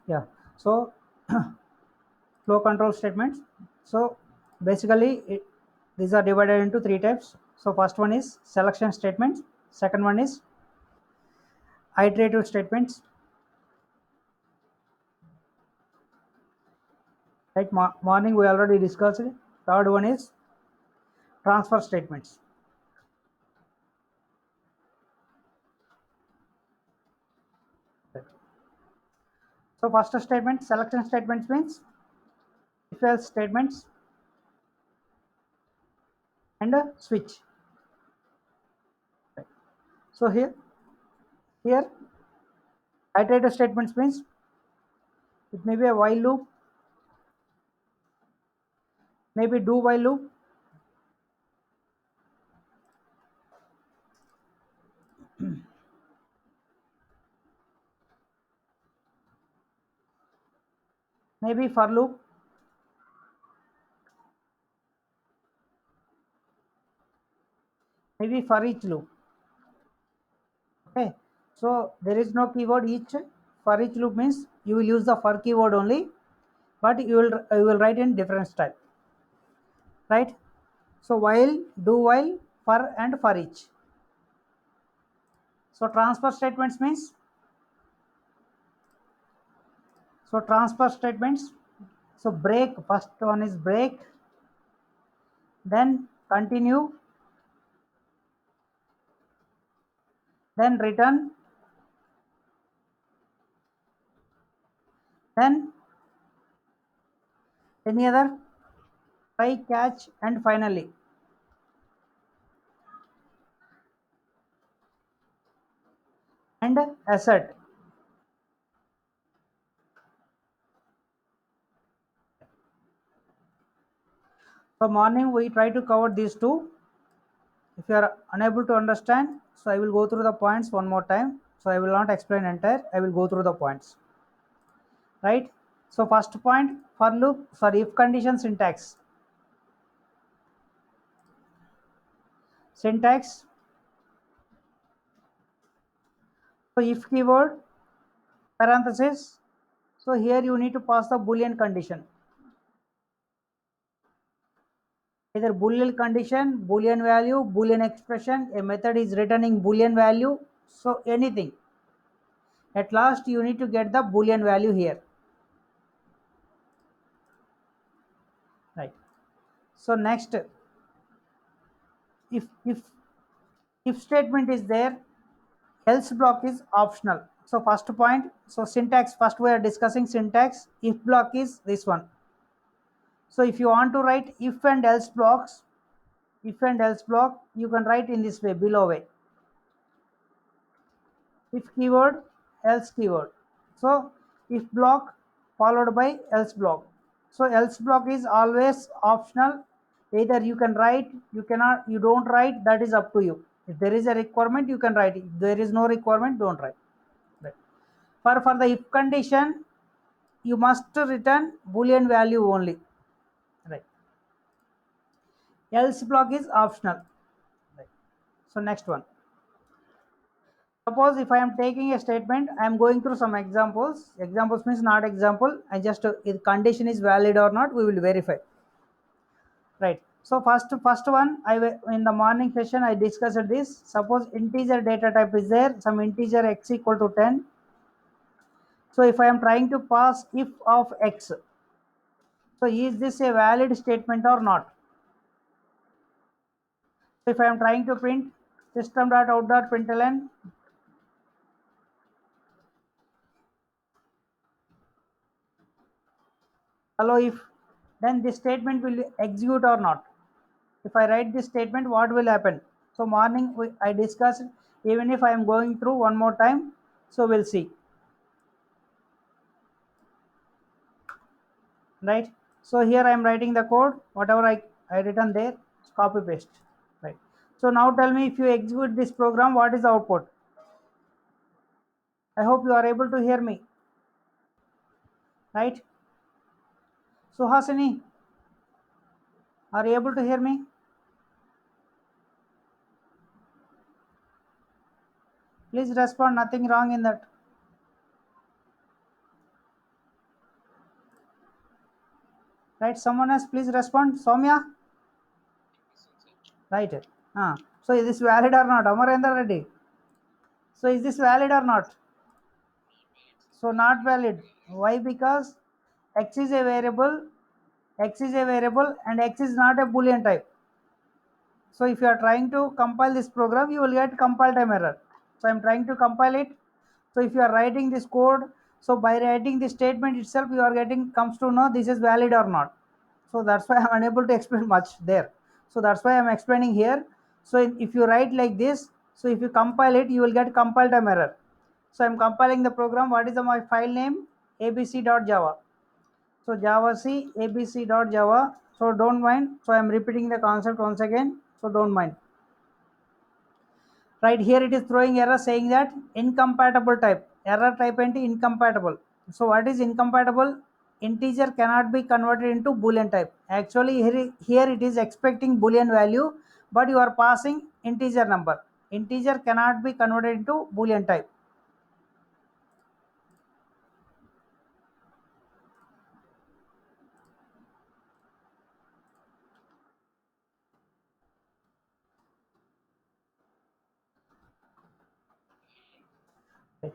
Yeah. So flow control statements. So basically, these are divided into three types. So first one is selection statements. Second one is iterative statements. Right. Morning we already discussed. Third one is transfer statements. So first statement, selection statements means if else statements and a switch. So here iterative statements means it may be a while loop, maybe do while loop, maybe for loop, maybe for each loop. Okay. So there is no keyword each. For each loop means you will use the for keyword only, but you will write in different style. Right. So while, do while, for and for each. So transfer statements means transfer statements. So break, first one is break, then continue, then return, then any other, try, catch, and finally. And assert. So morning we try to cover these two. If you are unable to understand, so I will go through the points one more time. So I will not explain entire, I will go through the points. Right. So first point, for loop, sorry, if condition syntax. Syntax. So if keyword, parenthesis. So here you need to pass the Boolean condition. Either Boolean condition, Boolean value, Boolean expression, a method is returning Boolean value. So anything. At last you need to get the Boolean value here. Right. So next, if statement is there, else block is optional. So first point, so syntax, first we are discussing syntax. If block is this one. So if you want to write if and else blocks, if and else block, you can write in this way, below way. If keyword, else keyword. So if block followed by else block. So else block is always optional. Either you can write, you cannot, you don't write, that is up to you. If there is a requirement, you can write. If there is no requirement, don't write. Right. For the if condition, you must return Boolean value only. Right. Else block is optional. Right. So next one. Suppose if I am taking a statement, I am going through some examples. Examples means not example. I just if condition is valid or not, we will verify. Right. So first one, in the morning session I discussed this. Suppose integer data type is there, some integer x equal to 10. So if I am trying to pass if of x, so is this a valid statement or not? So if I am trying to print system.out.println, hello if, then this statement will execute or not. If I write this statement, what will happen? So morning I discussed, even if I am going through one more time, so we'll see. Right. So here I am writing the code, whatever I written there, copy paste. Right. So now tell me, if you execute this program, what is the output? I hope you are able to hear me. Right. So Hasini, are you able to hear me? Please respond, nothing wrong in that. Right, someone else please respond. Soumya, right? So is this valid or not? Amarendra Reddy, so is this valid or not? So not valid. Why? Because x is a variable, and x is not a boolean type. So if you are trying to compile this program, you will get compile time error. So I am trying to compile it. So if you are writing this code, so by writing the statement itself, you are getting comes to know this is valid or not. So that's why I am unable to explain much there. So that's why I am explaining here. So if you write like this, so if you compile it, you will get compile time error. So I am compiling the program. What is my file name? abc.java. So java c abc.java. So don't mind. So I am repeating the concept once again. So don't mind. Right here it is throwing error saying that incompatible type. Error type and incompatible. So what is incompatible? Integer cannot be converted into boolean type. Actually here it is expecting boolean value, but you are passing integer number. Integer cannot be converted into boolean type. Right.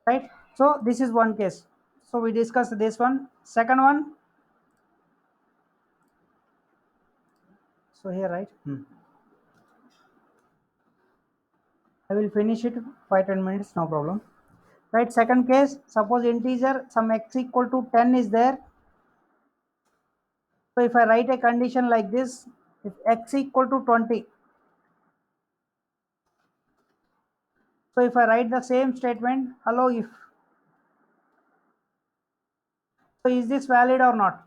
Right, so this is one case. So we discussed this one. Second one. So here, right? I will finish it 5-10 minutes, no problem. Right, second case, suppose integer some x equal to 10 is there. So if I write a condition like this, if x equal to 20, so if I write the same statement, hello if, so is this valid or not?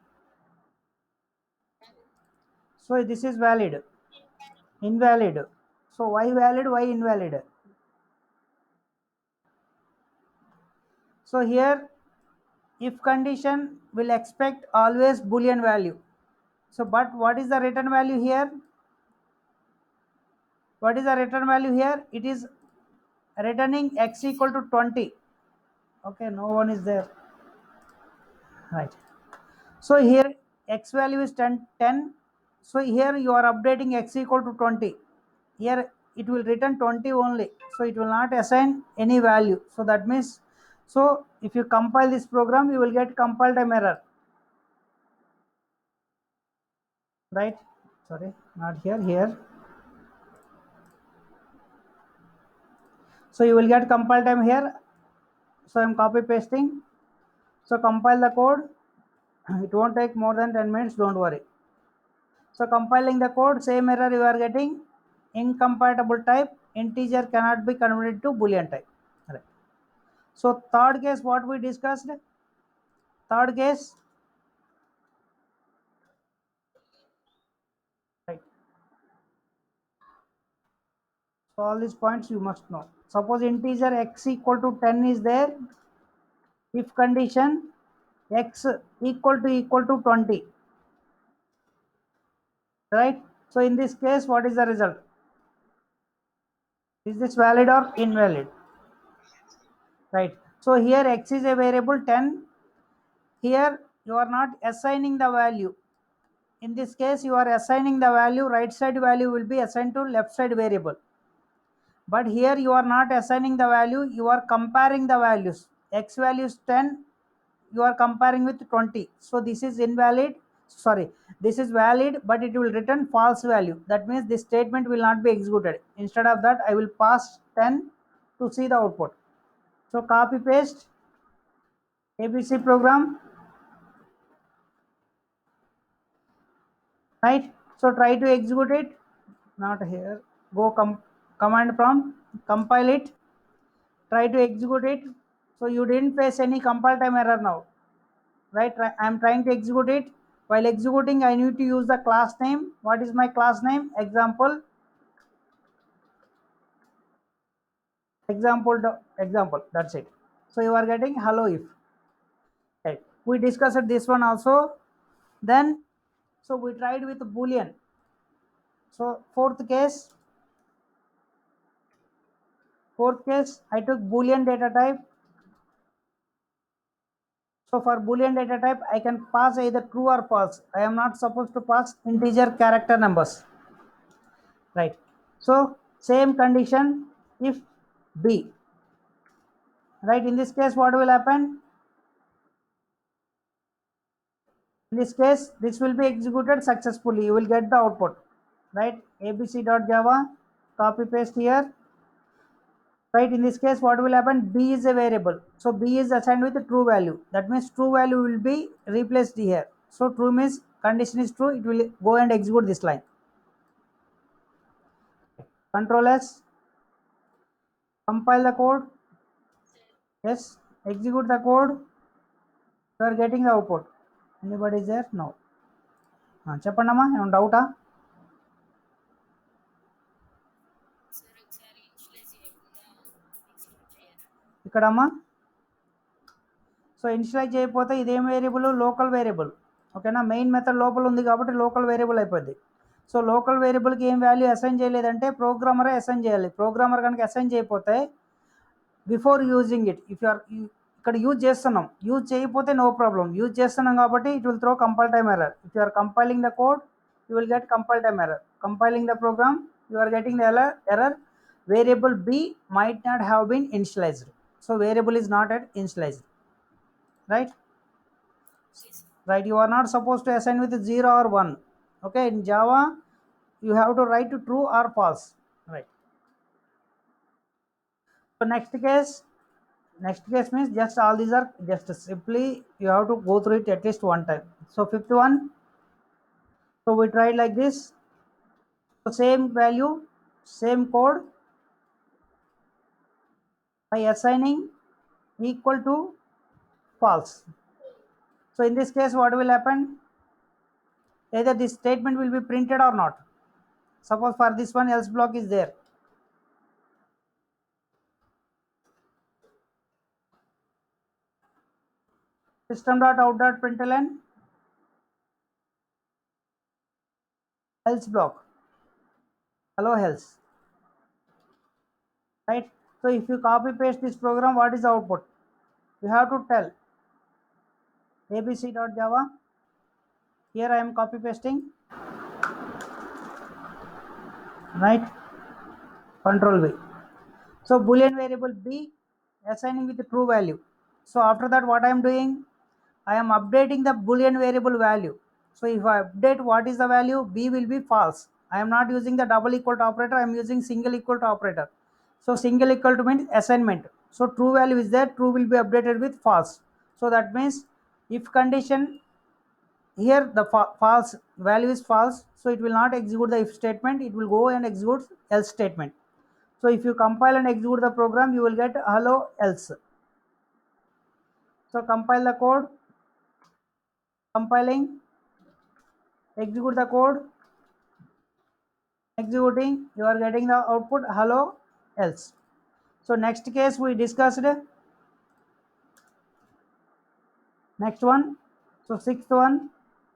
So this is valid. Invalid. So why valid, why invalid? So here if condition will expect always boolean value. So but what is the return value here? What is the return value here? It is returning x equal to 20. Okay, no one is there. Right. So here x value is 10. So here you are updating x equal to 20. Here it will return 20 only. So it will not assign any value. So that means, so if you compile this program, you will get compile time error. Right? Sorry, not here, here. So you will get compile time here. So I am copy pasting. So compile the code. It won't take more than 10 minutes, don't worry. So compiling the code, same error you are getting. Incompatible type, integer cannot be converted to boolean type. Right. So third case, what we discussed? Third case, right. So all these points you must know. Suppose integer x equal to 10 is there. If condition x equal to 20. Right. So in this case, what is the result? Is this valid or invalid? Right. So here x is a variable 10. Here you are not assigning the value. In this case, you are assigning the value, right side value will be assigned to left side variable. But here you are not assigning the value, you are comparing the values. X value is 10, you are comparing with 20. So this is invalid. Sorry, this is valid, but it will return false value. That means this statement will not be executed. Instead of that, I will pass 10 to see the output. So copy paste ABC program, right? So try to execute it. Not here. Go command prompt, compile it, try to execute it. So you didn't face any compile time error now, right? I am trying to execute it. While executing, I need to use the class name. What is my class name? Example. Example. That's it. So you are getting hello if. Right. We discussed this one also. Then, so we tried with boolean. So fourth case, I took boolean data type. So for Boolean data type, I can pass either true or false. I am not supposed to pass integer character numbers, right? So same condition if B, right? In this case, what will happen? In this case, this will be executed successfully. You will get the output, right? abc.java, copy paste here, right? In this case, what will happen? B is a variable, so B is assigned with a true value. That means true value will be replaced here. So true means condition is true. It will go and execute this line. Control S, compile the code. Yes, execute the code. You are getting the output. Anybody is there? No. చెప్పండమ్మా ఏమైనా డౌటా? ఇక్కడమ్మా so initialise చేయకపోతే ఇదేం variable? Local variable. ఓకేనా, main method లోపల ఉంది కాబట్టి local variable అయిపోద్ది. సో లోకల్ వేరియబుల్కి ఏం వాల్యూ అసైన్ చేయలేదంటే ప్రోగ్రామరే అసైన్ చేయాలి. ప్రోగ్రామర్ కనుక అసైన్ చేయకపోతే before using it, if you are ఇక్కడ యూజ్ చేస్తున్నాం, యూజ్ చేయకపోతే నో ప్రాబ్లం. యూజ్ చేస్తున్నాం కాబట్టి it will throw compile time error. If you are compiling the code, you will get compile time error. Compiling the program, you are getting the error. Variable B might not have been initialized. So variable is not at initialized, right? Right, you are not supposed to assign with 0 or 1. Okay, in Java you have to write to true or false, right? So next case means just all these are just simply you have to go through it at least one time. So fifth one, so we tried like this. So same value, same code, by assigning equal to false. So in this case, what will happen? Either this statement will be printed or not. Suppose for this one else block is there. System.out.println else block, hello else, right? So if you copy paste this program, what is the output? You have to tell abc.java. Here I am copy pasting, right? Control V. So boolean variable B assigning with the true value. So after that, what I am doing, I am updating the boolean variable value. So if I update, what is the value? B will be false. I am not using the double equal to operator, I am using single equal to operator. So single equal to means assignment. So true value is there, true will be updated with false. So that means if condition here the false value is false, so it will not execute the if statement, it will go and execute else statement. So if you compile and execute the program, you will get hello else. So compile the code, compiling, execute the code, executing, you are getting the output hello else. So next case we discussed, next one, so sixth one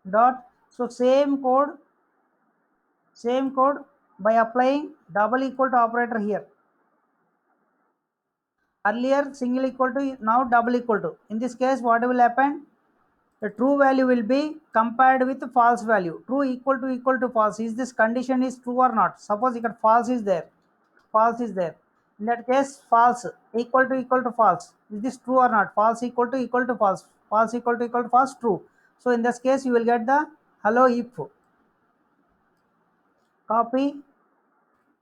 dot, so same code by applying double equal to operator here. Earlier single equal to, now double equal to. In this case, what will happen? The true value will be compared with false value. True equal to false. Is this condition is true or not? Suppose if false is there, false is there. In that case, false equal to false. Is this true or not? False equal to false. False equal to false, true. So in this case, you will get the hello if. Copy,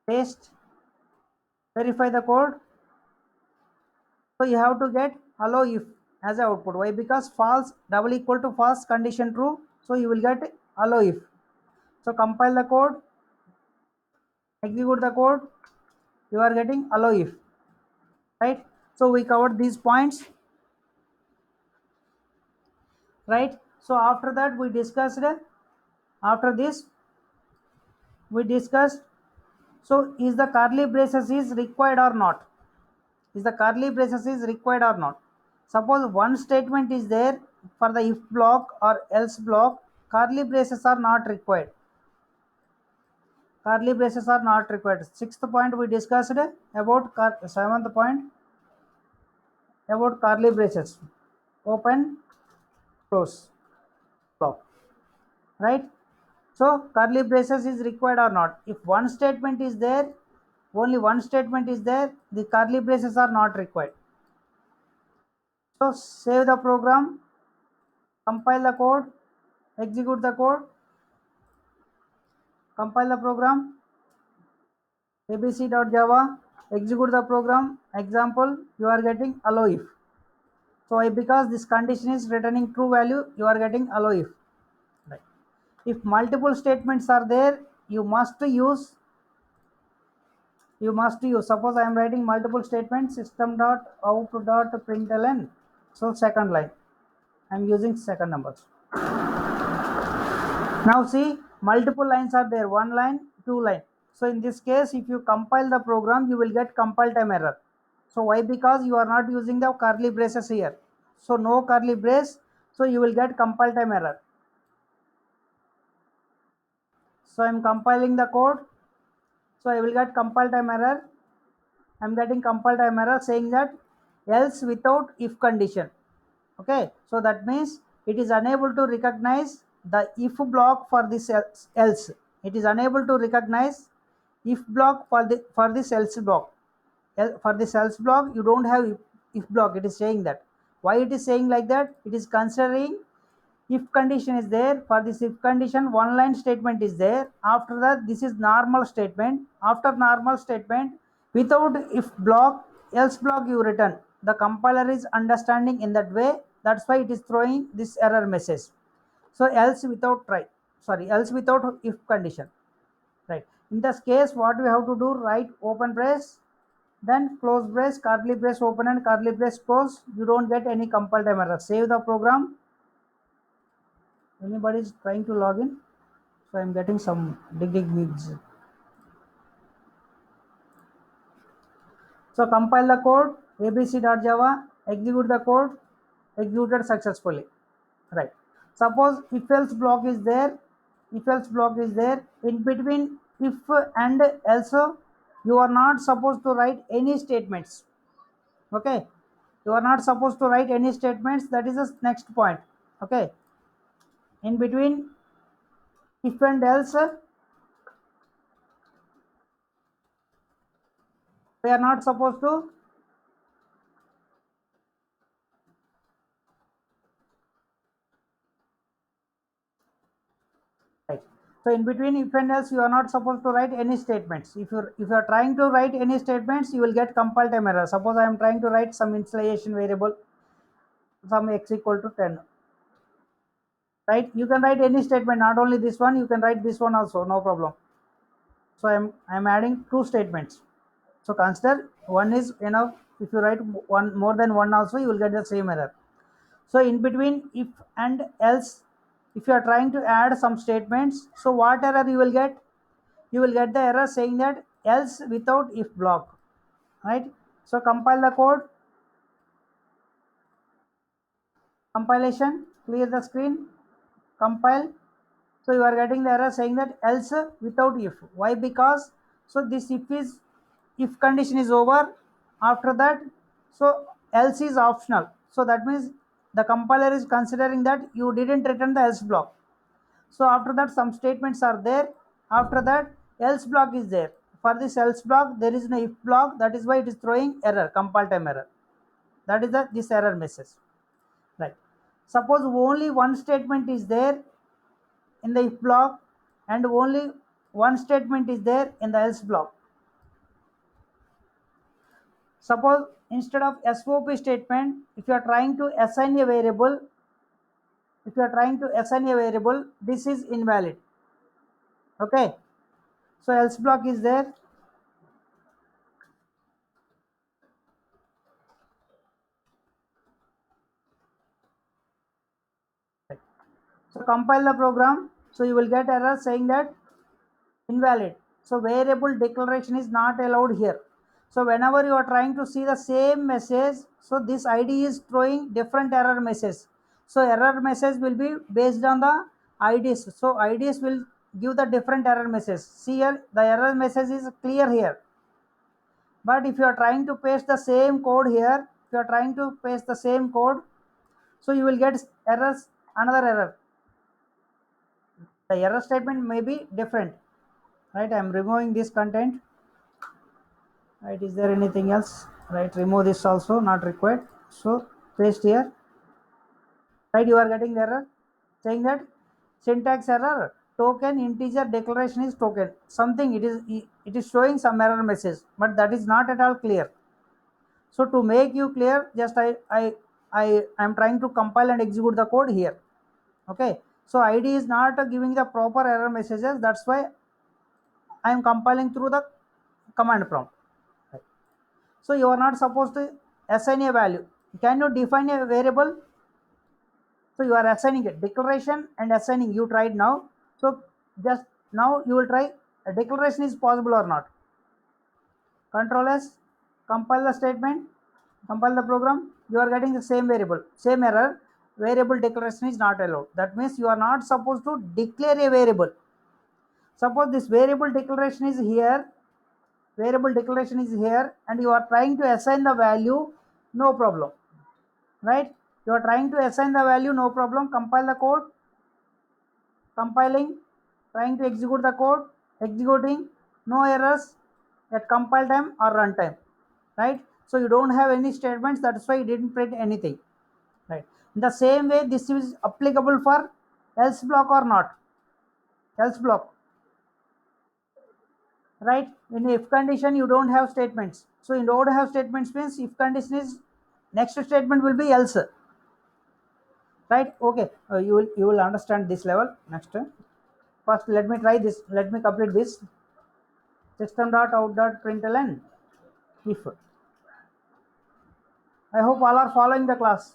paste, verify the code. So you have to get hello if as a output. Why? Because false double equal to false, condition true. So you will get hello if. So compile the code, execute the code, you are getting hello if, right? So we covered these points, right? So after that we discussed, after this we discussed, so is the curly braces is required or not? Is the curly braces is required or not? Suppose one statement is there for the if block or else block, curly braces are not required. Curly braces are not required. Sixth point we discussed about seventh point about curly braces. Open close block, right? So curly braces is required or not? If one statement is there, only one statement is there, the curly braces are not required. So save the program, compile the code, execute the code, compile the program, abc.java, execute the program. Example, you are getting allow if. So because this condition is returning true value, you are getting allow if. Right. If multiple statements are there, you must use, suppose I am writing multiple statements, system.out.println. So second line, I am using second numbers. Now see, multiple lines are there, one line, two line. So in this case, if you compile the program, you will get compile time error. So why? Because you are not using the curly braces here. So no curly brace, so you will get compile time error. So I am compiling the code. So I will get compile time error. I am getting compile time error saying that else without if condition. Okay, so that means it is unable to recognize the if block for this else. It is unable to recognize if block for this else block. For this else block, you don't have if block. It is saying that. Why it is saying like that? It is considering if condition is there. For this if condition, one line statement is there. After that, this is normal statement. After normal statement, without if block, else block you return. The compiler is understanding in that way. That's why it is throwing this error message. So else without else without if condition, right? In this case, what we have to do, write open brace, then close brace, curly brace open and curly brace close. You don't get any compile time error. Save the program. Anybody is trying to log in? So I'm getting some dig gigs. So compile the code, abc.java, execute the code, executed successfully. Right. Suppose if else block is there, in between if and else, you are not supposed to write any statements. Okay. You are not supposed to write any statements. That is the next point. Okay. In between if and else, we are not supposed to. Right. So in between if and else, you are not supposed to write any statements. If you are trying to write any statements, you will get compile time error. Suppose I am trying to write some initialization variable, some x equal to 10. Right? You can write any statement, not only this one. You can write this one also, no problem. So I'm adding two statements. So consider one is enough. If you write one more than one also, you will get the same error. So in between if and else, if you are trying to add some statements, so what error you will get? You will get the error saying that else without if block, right? So compile the code, compilation, clear the screen, compile. So you are getting the error saying that else without if. Why? Because so this if condition is over. After that, so else is optional. So that means the compiler is considering that you didn't return the else block. So after that, some statements are there. After that, else block is there. For this else block, there is no if block. That is why it is throwing error, compile time error. That is this error message. Right. Suppose only one statement is there in the if block and only one statement is there in the else block. Suppose instead of SOP statement, if you are trying to assign a variable, this is invalid. Okay. So else block is there. So compile the program. So you will get error saying that invalid. So variable declaration is not allowed here. So whenever you are trying to see the same message, so this ID is throwing different error message. So error message will be based on the IDs. So IDs will give the different error message. See here, the error message is clear here. But if you are trying to paste the same code here, so you will get errors another error. The error statement may be different, right? I am removing this content, right? Is there anything else, right? Remove this also, not required. So paste here, right? You are getting the error saying that syntax error, token integer declaration is token something, it is showing some error message, but that is not at all clear. So to make you clear, just I am trying to compile and execute the code here. Okay, so id is not giving the proper error messages, that's why I am compiling through the command prompt. Right. So you are not supposed to assign a value. Can you define a variable? So you are assigning a declaration and assigning, you tried now. So just now you will try a declaration is possible or not. Control S, compile the statement, compile the program, you are getting the same variable, same error. Variable declaration is not allowed. That means you are not supposed to declare a variable. Suppose this variable declaration is here, variable declaration is here, and you are trying to assign the value, no problem, right? You are trying to assign the value, no problem. Compile the code, compiling, trying to execute the code, executing, no errors at compile time or runtime, right? So you don't have any statements, that's why you didn't print anything, right? In the same way, this is applicable for else block or not. Else block, right? In if condition you don't have statements, so you don't have statements means if condition is next statement will be else, right? Okay, you will understand this level next. First let me try this, let me complete this. System.out.println if. I hope all are following the class,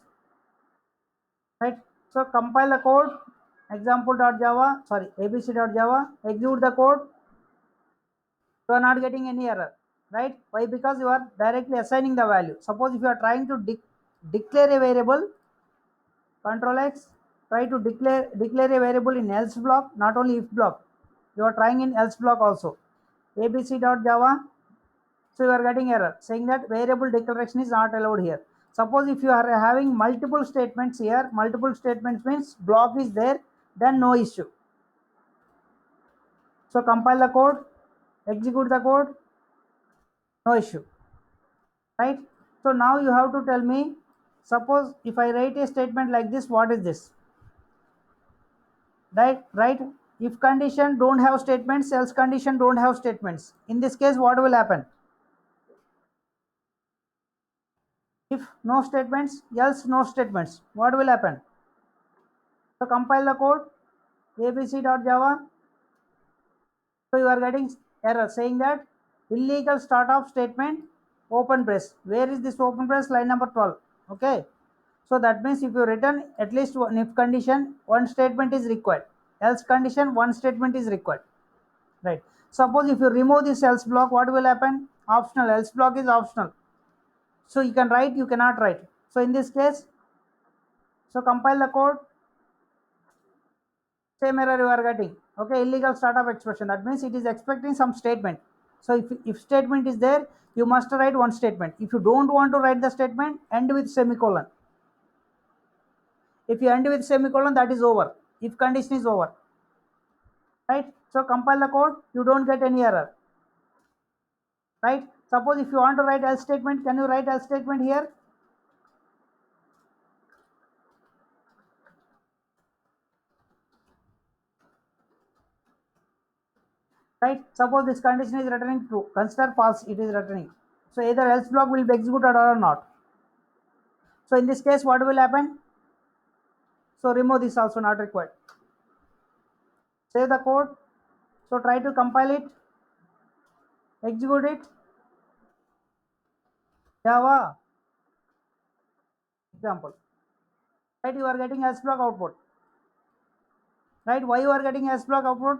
right? So compile the code, example.java, sorry, abc.java, execute the code. You are not getting any error, right? Why? Because you are directly assigning the value. Suppose if you are trying to declare a variable, control X, try to declare a variable in else block, not only if block, you are trying in else block also, abc.java. So you are getting error saying that variable declaration is not allowed here. Suppose if you are having multiple statements here, multiple statements means block is there, then no issue. So compile the code, execute the code, no issue, right? So now you have to tell me, suppose if I write a statement like this, what is this? Right? If condition don't have statements, else condition don't have statements. In this case, what will happen? If no statements, else no statements, what will happen? So compile the code, abc.java. So you are getting error saying that illegal start of statement, open brace. Where is this open brace? Line number 12. Okay. So that means if you return at least one if condition, one statement is required. Else condition, one statement is required. Right. Suppose if you remove this else block, what will happen? Optional. Else block is optional. So you can write, you cannot write. So in this case, so compile the code, same error you are getting. Okay, illegal startup expression, that means it is expecting some statement. So if statement is there, you must write one statement. If you don't want to write the statement, end with semicolon. If you end with semicolon, that is over, if condition is over, right? So compile the code, you don't get any error, right? Suppose if you want to write else statement, can you write else statement here? Right? Suppose this condition is returning true, consider false, it is returning. So either else block will be executed or not. So in this case, what will happen? So remove this also, not required. Save the code. So try to compile it, execute it. Java example. Right? You are getting else block output. Right? Why you are getting else block output?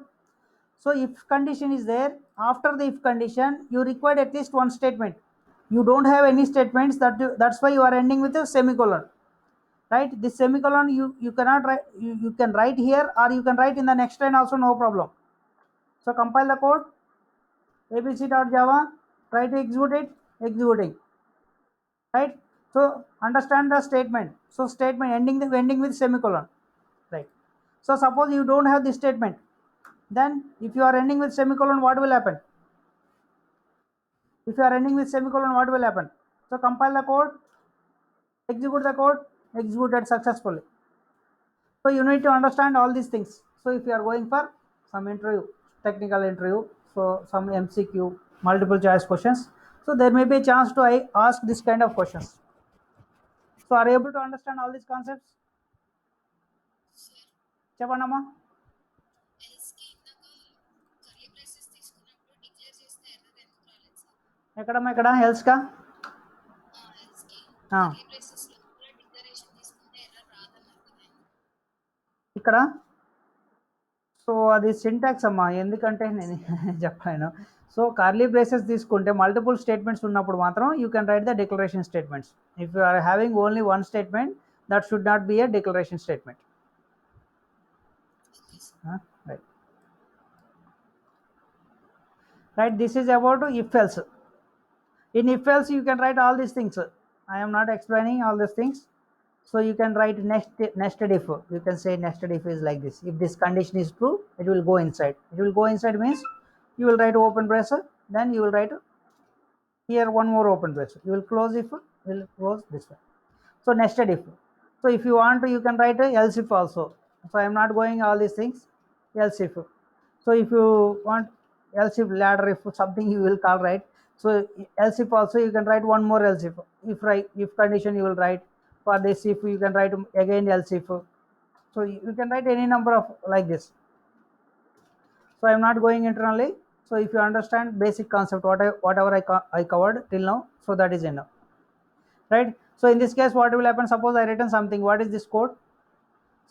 So if condition is there, after the if condition, you require at least one statement. You don't have any statements, that's why you are ending with a semicolon. Right? This semicolon you cannot write, you can write here or you can write in the next line also, no problem. So compile the code, abc.java, try to execute it, executing, right? So understand the statement. So statement ending with semicolon. So suppose you don't have this statement, then if you are ending with semicolon, what will happen? If you are ending with semicolon, what will happen? So compile the code, execute the code, executed successfully. So you need to understand all these things. So if you are going for some interview, technical interview, so some MCQ, multiple choice questions, so there may be a chance to ask this kind of questions. So are you able to understand all these concepts? చెప్పండమ్మా. ఎక్కడమ్మా ఇక్కడ హెల్స్కా ఇక్కడ so అది syntax అమ్మా, ఎందుకంటే నేను చెప్పాను. So curly braces తీసుకుంటే మల్టిపుల్ స్టేట్మెంట్స్ ఉన్నప్పుడు మాత్రం you can write the declaration statements. If you are having only one statement, that should not be a declaration statement. Right right this is about if else. In if else you can write all these things. I am not explaining all these things. So you can write nested if. You can say nested if is like this. If this condition is true, it will go inside. It will go inside means you will write open bracer, then you will write here one more open bracer. You will close if, will close this one. So nested if. So if you want to, you can write else if also. So I am not going all these things. Else if. So if you want else if, ladder if, something you will call, right? So else if also you can write one more else if. If condition you will write. For this if you can write again else if. So you can write any number of like this. So I am not going internally. So if you understand basic concept, whatever I covered till now, so that is enough, right? So in this case, what will happen? Suppose I written something. What is this code?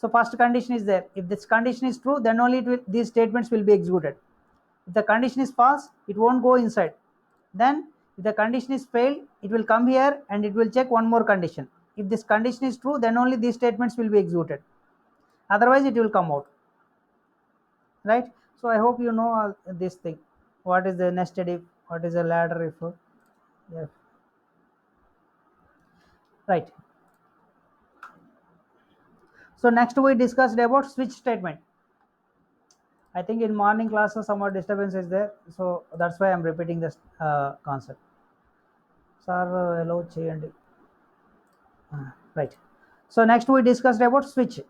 So first condition is there. If this condition is true, then only these statements will be executed. If the condition is false, it won't go inside. Then if the condition is failed, it will come here and it will check one more condition. If this condition is true, then only these statements will be executed. Otherwise it will come out, right? So I hope you know this thing. What is the nested if, what is a ladder if. Yeah. Right. So next we discussed about switch statement. I think in morning classes some more disturbance is there, so that's why I'm repeating this concept. Sir, hello cheyandi. Right. So next we discussed about switch.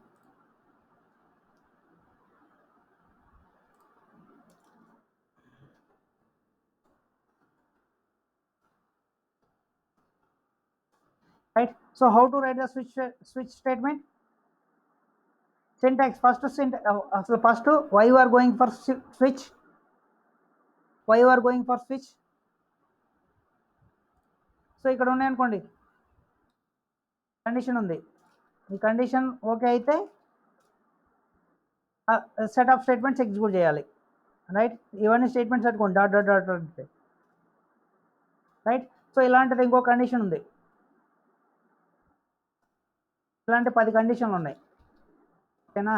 Right. So how to write the switch statement? Syntax first. First, why you are going for switch? Why you are going for switch? So ఇక్కడ ఉన్నాయి అనుకోండి, condition ఉంది. ఈ condition okay అయితే set of statements execute చేయాలి, right? ఇవన్నీ statements అనుకోండి, dot dot dot అంటే, రైట్? సో ఇలాంటిది ఇంకో కండిషన్ ఉంది. ఇలాంటి 10 కండిషన్లు ఉన్నాయి, ఓకేనా?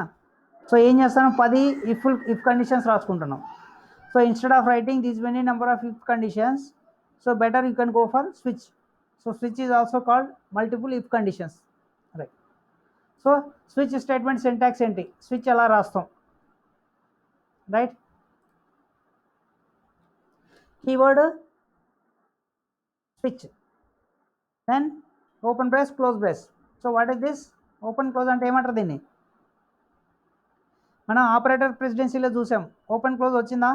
సో ఏం చేస్తాను, 10 ఇఫ్ కండిషన్స్ రాసుకుంటున్నాం. So instead of writing these many number of if conditions, so better you can go for switch. So switch is also called multiple if conditions, right? So switch statement syntax ఏంటి, switch ఎలా రాస్తాం, right? Keyword switch, then open brace, close brace. So what is this? Open close అంటే ఏమంటారు దీన్ని? మనం operator ప్రెసిడెన్సీలో చూసాం. Open close వచ్చిందా?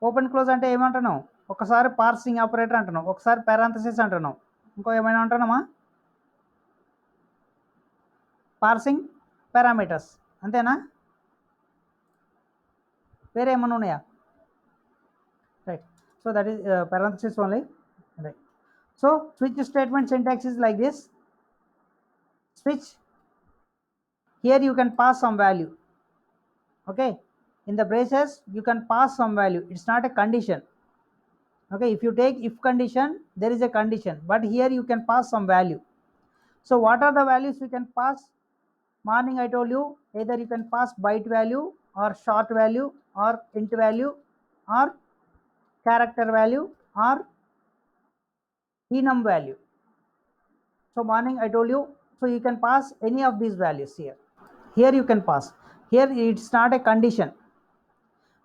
ఓపెన్ క్లోజ్ అంటే ఏమంటున్నాం? ఒకసారి పార్సింగ్ ఆపరేటర్ అంటున్నాం, ఒకసారి పారాంథసిస్ అంటున్నాం, ఇంకో ఏమైనా అంటున్నామా? పార్సింగ్ పారామీటర్స్, అంతేనా? వేరే ఏమైనా ఉన్నాయా? Right. So that is parenthesis only, right? So switch statement syntax is like this. Switch, here you can pass some value, okay? In the braces you can pass some value, it's not a condition, okay? If you take if condition, there is a condition, but here you can pass some value. So what are the values you can pass? Morning I told you, either you can pass byte value or short value or int value or character value or enum value. So morning I told you, so you can pass any of these values here. Here you can pass. here it's not a condition,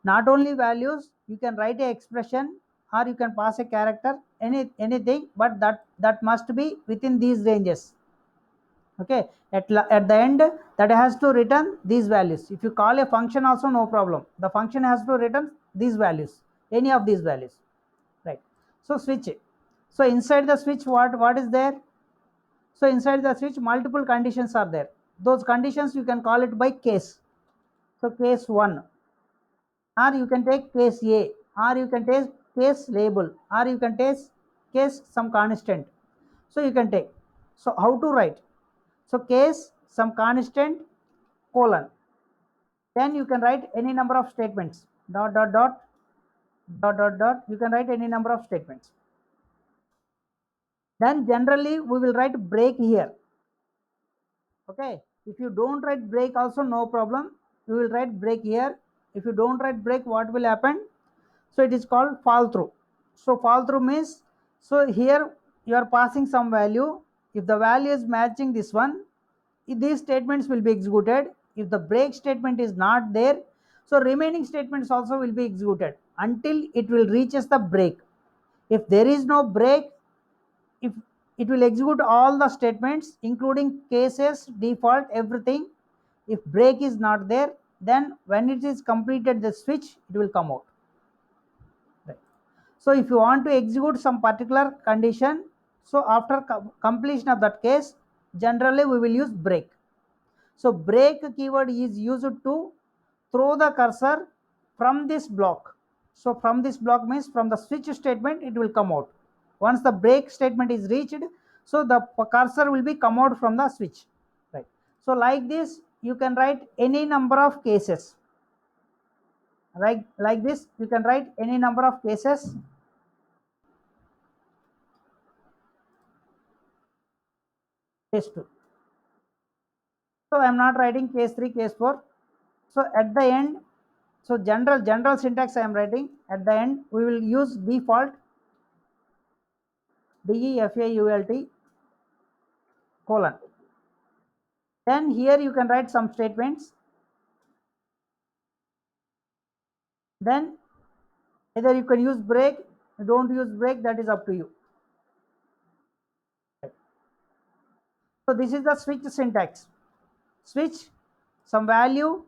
not only values, you can write a expression or you can pass a character, anything, but that must be within these ranges. Okay, at the end that has to return these values. If you call a function also, no problem, the function has to return these values, any of these values, right? So switch, so inside the switch what is there? So inside the switch multiple conditions are there. Those conditions you can call it by case. So case 1, or you can take case A, or you can take case label, or you can take case some constant. So you can take, so how to write? So case some constant colon, then you can write any number of statements, dot dot dot dot dot dot, you can write any number of statements. Then generally we will write break here. Okay, if you don't write break also, no problem, you will write break here. If you don't write break, what will happen? So it is called fall through. So fall through means, so here you are passing some value, if the value is matching this one, these statements will be executed. If the break statement is not there, so remaining statements also will be executed until it will reaches the break. If there is no break, if it will execute all the statements including cases, default, everything. If break is not there, then when it is completed the switch, it will come out, right? So if you want to execute some particular condition, so after completion of that case, generally we will use break. So break keyword is used to throw the cursor from this block. So from this block means from the switch statement it will come out. Once the break statement is reached, so the cursor will be come out from the switch, right? So like this you can write any number of cases, like this you can write any number of cases. Case 2, so I am not writing case 3, case 4. So at the end, so general syntax I am writing. At the end we will use default, default colon. Then here you can write some statements. Then either you can use break, don't use break, that is up to you. So this is the switch syntax. Switch some value,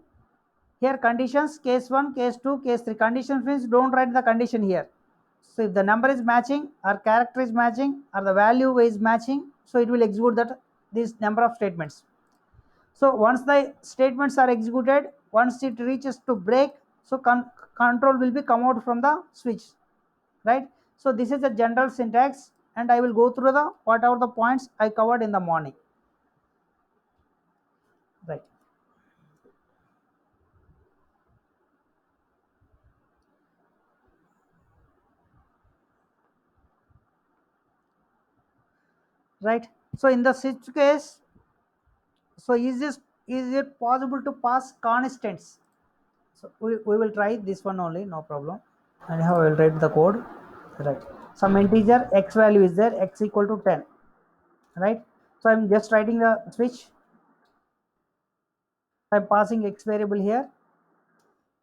here conditions, case 1, case 2, case 3. Conditions means don't write the condition here. So if the number is matching or character is matching or the value is matching, so it will execute that this number of statements. So once the statements are executed, once it reaches to break, so control will be come out from the switch, right? So this is the general syntax, and I will go through the whatever the points I covered in the morning, right? Right. So in the switch case, so is it possible to pass constants? So we will try this one only, no problem. Anyhow, I will write the code, right? Some integer x value is there, x equal to 10, right? So I'm just writing the switch. I'm passing x variable here,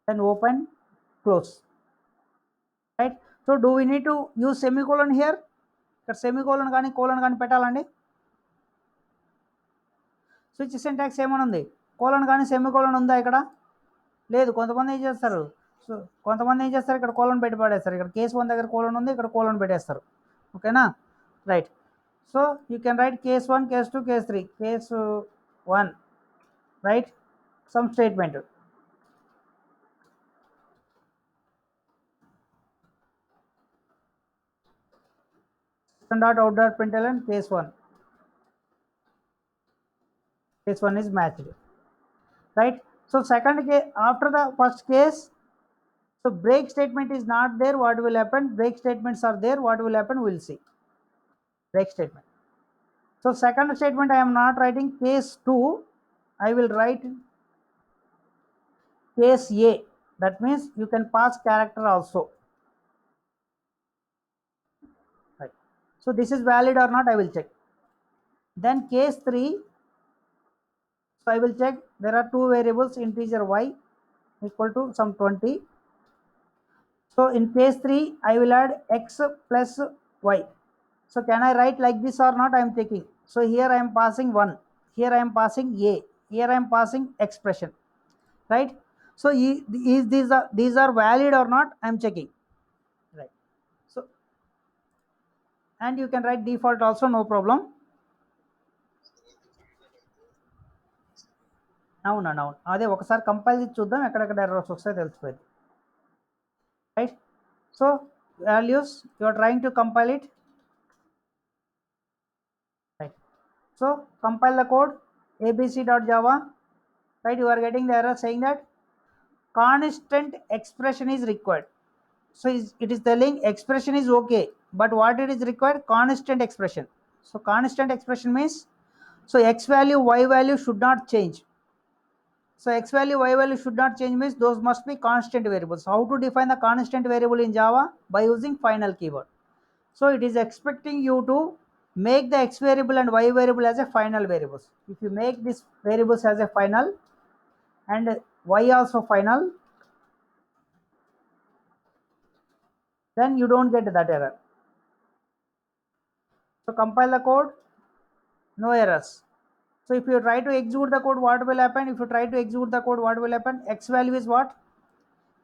then open, close, right? So do we need to use semicolon here? Semicolon కానీ colon కానీ పెట్టాలండి. Switch syntax ఏమైనా ఉంది, colon కానీ semicolon ఉందా ఇక్కడ? లేదు. కొంతమంది ఏం చేస్తారు, సో కొంతమంది ఏం చేస్తారు, ఇక్కడ కోలన్ పెట్టి పడేస్తారు. ఇక్కడ కేస్ 1 దగ్గర కోలన్ ఉంది, ఇక్కడ కోలన్ పెట్టేస్తారు. ఓకేనా, right. So you can right case 1, case 2, case 3. Case 1, right some statement, system.out.println case 1, case 1 is matched, right? So second case, after the first case, so break statement is not there, what will happen? Break statements are there, what will happen? We'll see. Break statement. So second statement I am not writing case 2, I will write case A. That means you can pass character also, right? So this is valid or not, I will check. Then case 3, So I will check, there are two variables, integer y equal to some 20. So in case 3, I will add x plus y. So can I write like this or not? I am checking. So here I am passing 1, here I am passing a, here I am passing expression, right? So is these are valid or not? I am checking, right? So and you can write default also, no problem. అవును అదే ఒకసారి compile చేసి చూద్దాం, ఎక్కడెక్కడ errors వస్తాయో తెలిసిపోయింది, right? So values, you are trying to compile it, right? So compile the code abc.java, right? You are getting the error saying that constant expression is required. So it is telling expression is okay, but what it is required? Constant expression. So constant expression means, so x value y value should not change. So x value y value should not change means those must be constant variables. How to define the constant variable in Java? By using final keyword. So it is expecting you to make the x variable and y variable as a final variables. If you make these variables as a final and y also final, then you don't get that error. So compile the code, no errors. So if you try to execute the code, what will happen? If you try to execute the code, what will happen? X value is what?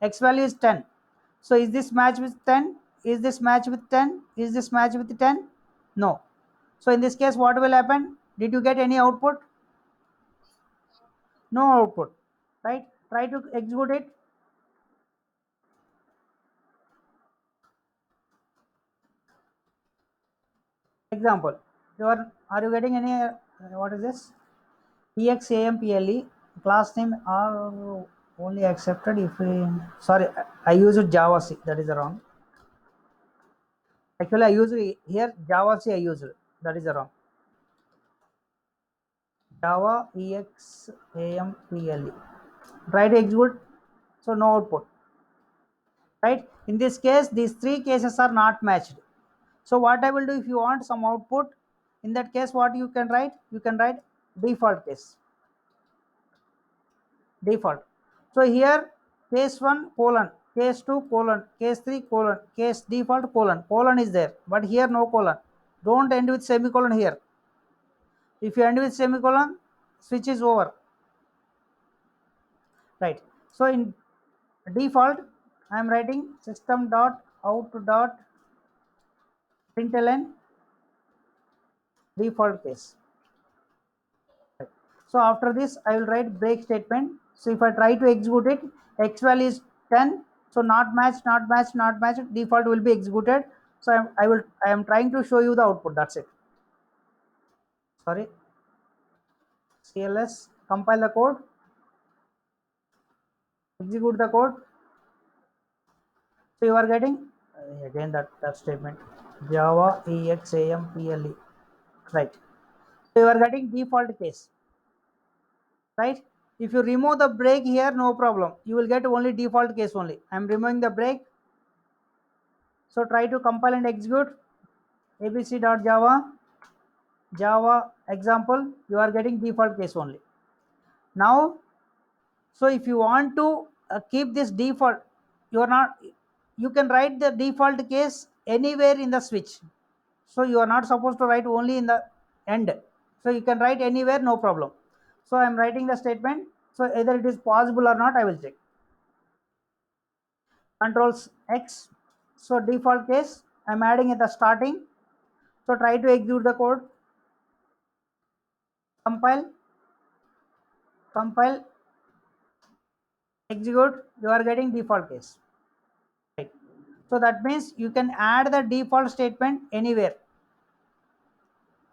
X value is 10. So is this match with 10? Is this match with 10? Is this match with 10? No. So in this case, what will happen? Did you get any output? No output, right? Try to execute it. Example, are you getting any what is this? example class name are only accepted if we, sorry, I used Java C, that is wrong. Actually I used here Java C, I used, that is wrong. Java example, try to execute, so no output, right? In this case, these three cases are not matched. So what I will do, if you want some output, in that case what you can write? You can write default case, default. So here case 1 colon, case 2 colon, case 3 colon, case default colon, colon is there, but here no colon. Don't end with semicolon here. If you end with semicolon, switch is over, right? So in default, I am writing system dot out dot println default case. So after this, I will write break statement. So if I try to execute it, x value is 10. So not match, not match, not match. Default will be executed. So I am trying to show you the output. That's it. Sorry. CLS, compile the code, execute the code. So you are getting again that statement, Java example, right? So you are getting default case, right? If you remove the break here, no problem, you will get only default case only. I am removing the break. So try to compile and execute abc.java, Java example, you are getting default case only. Now, so if you want to keep this default, you are not, you can write the default case anywhere in the switch. So you are not supposed to write only in the end. So you can write anywhere, no problem. So I am writing the statement. So either it is possible or not, I will check. Controls X. So default case, I am adding at the starting. So try to execute the code. Compile, compile, execute, you are getting default case, right? So that means you can add the default statement anywhere,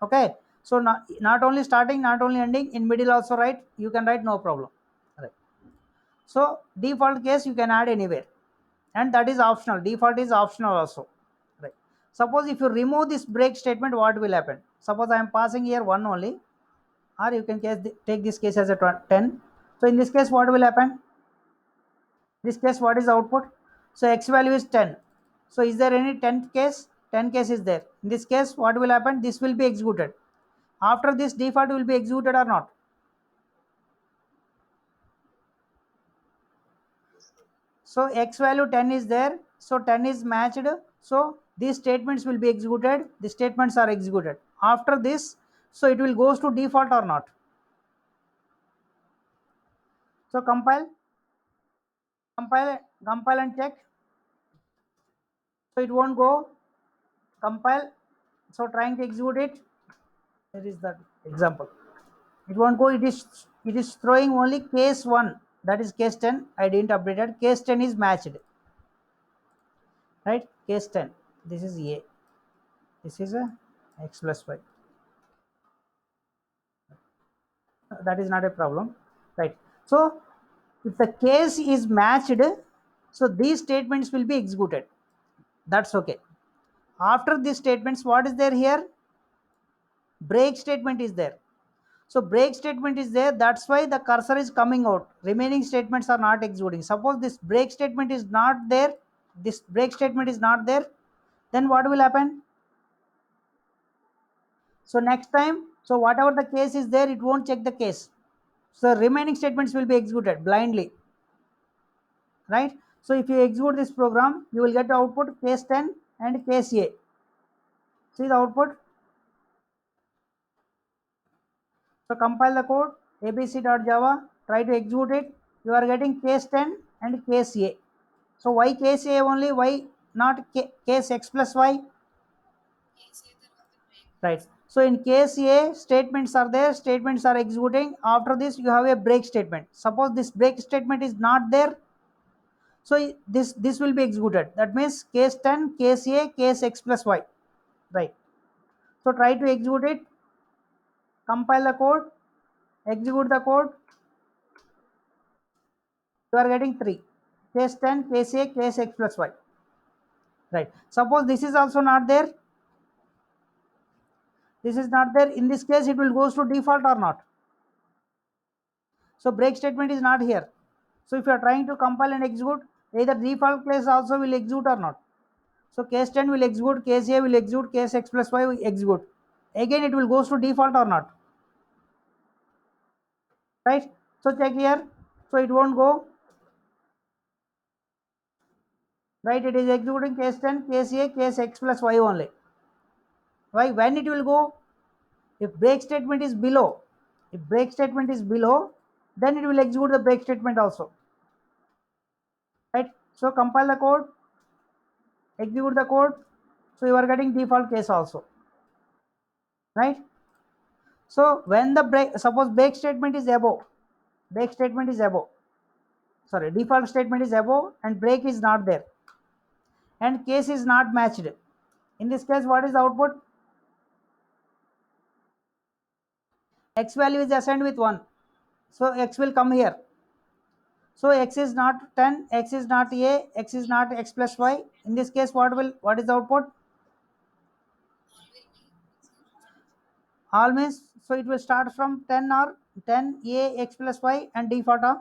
okay? So not only starting, not only ending, in middle also write, you can write, no problem, right? So default case you can add anywhere, and that is optional. Default is optional also, right? Suppose if you remove this break statement, what will happen? Suppose I am passing here 1 only, or you can take this case as a 10. So in this case, what will happen? This case, what is the output? So x value is 10. So is there any 10th case? 10 case is there. In this case, what will happen? This will be executed. After this, default will be executed or not? So x value 10 is there, so 10 is matched, so these statements will be executed, the statements are executed. After this, so it will goes to default or not. So compile and check. So it won't go. Compile, so trying to execute it. There is that example. It won't go. It is throwing only case 1, that is case 10. I didn't update it. Case 10 is matched, right? Case 10, this is a, this is a x plus y. That is not a problem, right? So if the case is matched, so these statements will be executed. That's okay. After these statements, what is there here? Break statement is there. So break statement is there, that's why the cursor is coming out. Remaining statements are not executing. Suppose this break statement is not there, then what will happen? So next time, so whatever the case is there, it won't check the case. So remaining statements will be executed blindly, right? So if you execute this program, you will get the output case 10 and case A. See the output. So compile the code abc.java, try to execute it. You are getting case 10 and case A. So why case A only? Why not case x plus y? Right. So in case A, statements are there, statements are executing. After this, you have a break statement. Suppose this break statement is not there, so this will be executed. That means case 10, case A, case x plus y. Right. So try to execute it. Compile the code, execute the code. You are getting 3. Case 10, case A, case x plus y. Right. Suppose this is also not there. This is not there. In this case, it will goes to default or not. So break statement is not here. So if you are trying to compile and execute, either default case also will execute or not. So case 10 will execute, case A will execute, case x plus y will execute. Again it will goes to default or not. Right? So check here. So it won't go. Right? It is executing case 10, case A, case x plus y only. Why? When it will go? If break statement is below, then it will execute the break statement also. Right? So compile the code, execute the code. So you are getting default case also. Right? So when the break, suppose break statement is above, default statement is above and break is not there, and case is not matched. In this case, what is the output? X value is assigned with 1, so x will come here. So x is not 10, x is not a, x is not x plus y. In this case, what is the output? All means, so it will start from 10 or 10 a x plus y and default of.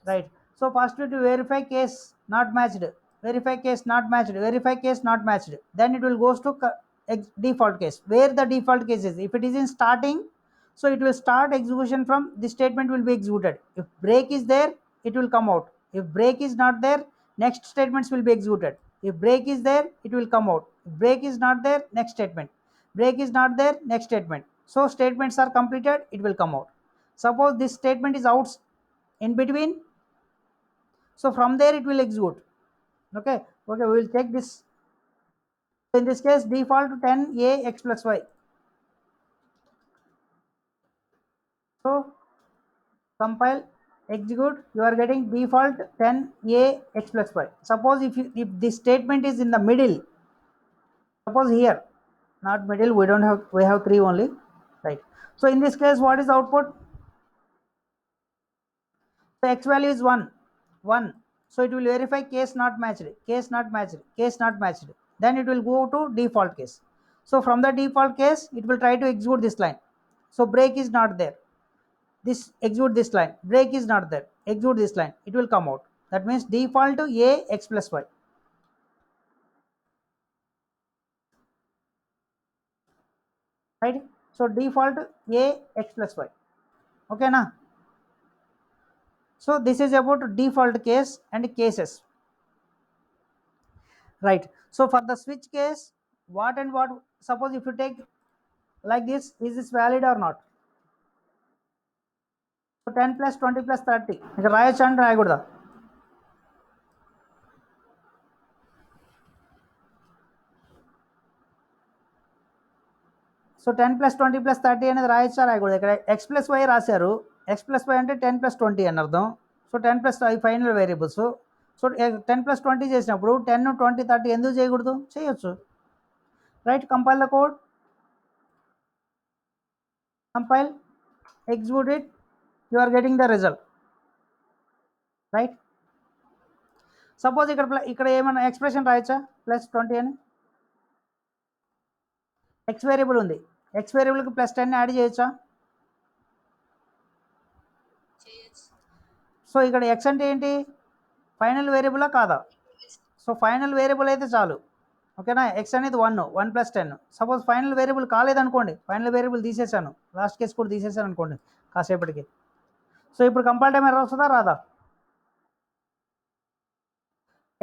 Right. So first to verify case not matched, then it will goes to default case. Where the default case is, if it is in starting, so it will start execution from this statement will be executed. If break is there, it will come out. If break is not there, next statements will be executed. If break is there, it will come out. If break is not there, next statement. Break is not there, next statement. So statements are completed, it will come out. Suppose this statement is out in between, so from there it will execute. Okay, we will check this. In this case, default 10 a x plus y. So compile, execute. You are getting default 10 a x plus y. Suppose if this statement is in the middle, suppose here, not middle, we have 3 only, right? So in this case, what is the output? So x value is 1. So it will verify case not matched, Then it will go to default case. So from the default case, it will try to execute this line. So break is not there. This execute this line. Break is not there. Execute this line. It will come out. That means default to a x plus y. Right? So default a x plus y. Okay, na? So this is about default case and cases, right? So for the switch case, what and what, suppose if you take like this, is this valid or not? So 10 plus 20 plus 30 ఇక్కడ రాయొచ్చు అని రాయకూడదా? So 10 plus 20 plus 30 అనేది రాయొచ్చా రాయకూడదు? ఇక్కడ x plus y రాశారు, x plus y అంటే 10 plus 20 అని అర్థం. So 10 plus final variables. So 10 plus 20 చేసినప్పుడు 10 20 30 ఎందుకు చేయకూడదు? చేయొచ్చు, right? Compile the code, compile, execute it, you are getting the result, right? Suppose ఇక్కడ ఏమైనా ఎక్స్ప్రెషన్ రాయొచ్చా ప్లస్ 20 అని? ఎక్స్ వేరియబుల్ ఉంది, ఎక్స్ వేరియబుల్కి ప్లస్ 10 యాడ్ చేయొచ్చా? సో ఇక్కడ ఎక్స్ అంటే ఏంటి, ఫైనల్ వేరియబులా కాదా? సో ఫైనల్ వేరియబుల్ అయితే చాలు, ఓకేనా? ఎక్స్ అనేది 1 ప్లస్ 10. సపోజ్ ఫైనల్ వేరియబుల్ కాలేదనుకోండి, ఫైనల్ వేరియబుల్ తీసేసాను, లాస్ట్ కేసు కూడా తీసేసాను అనుకోండి కాసేపటికి. సో ఇప్పుడు కంపైల్ టైం ఎర్రర్ వస్తుందా రాదా?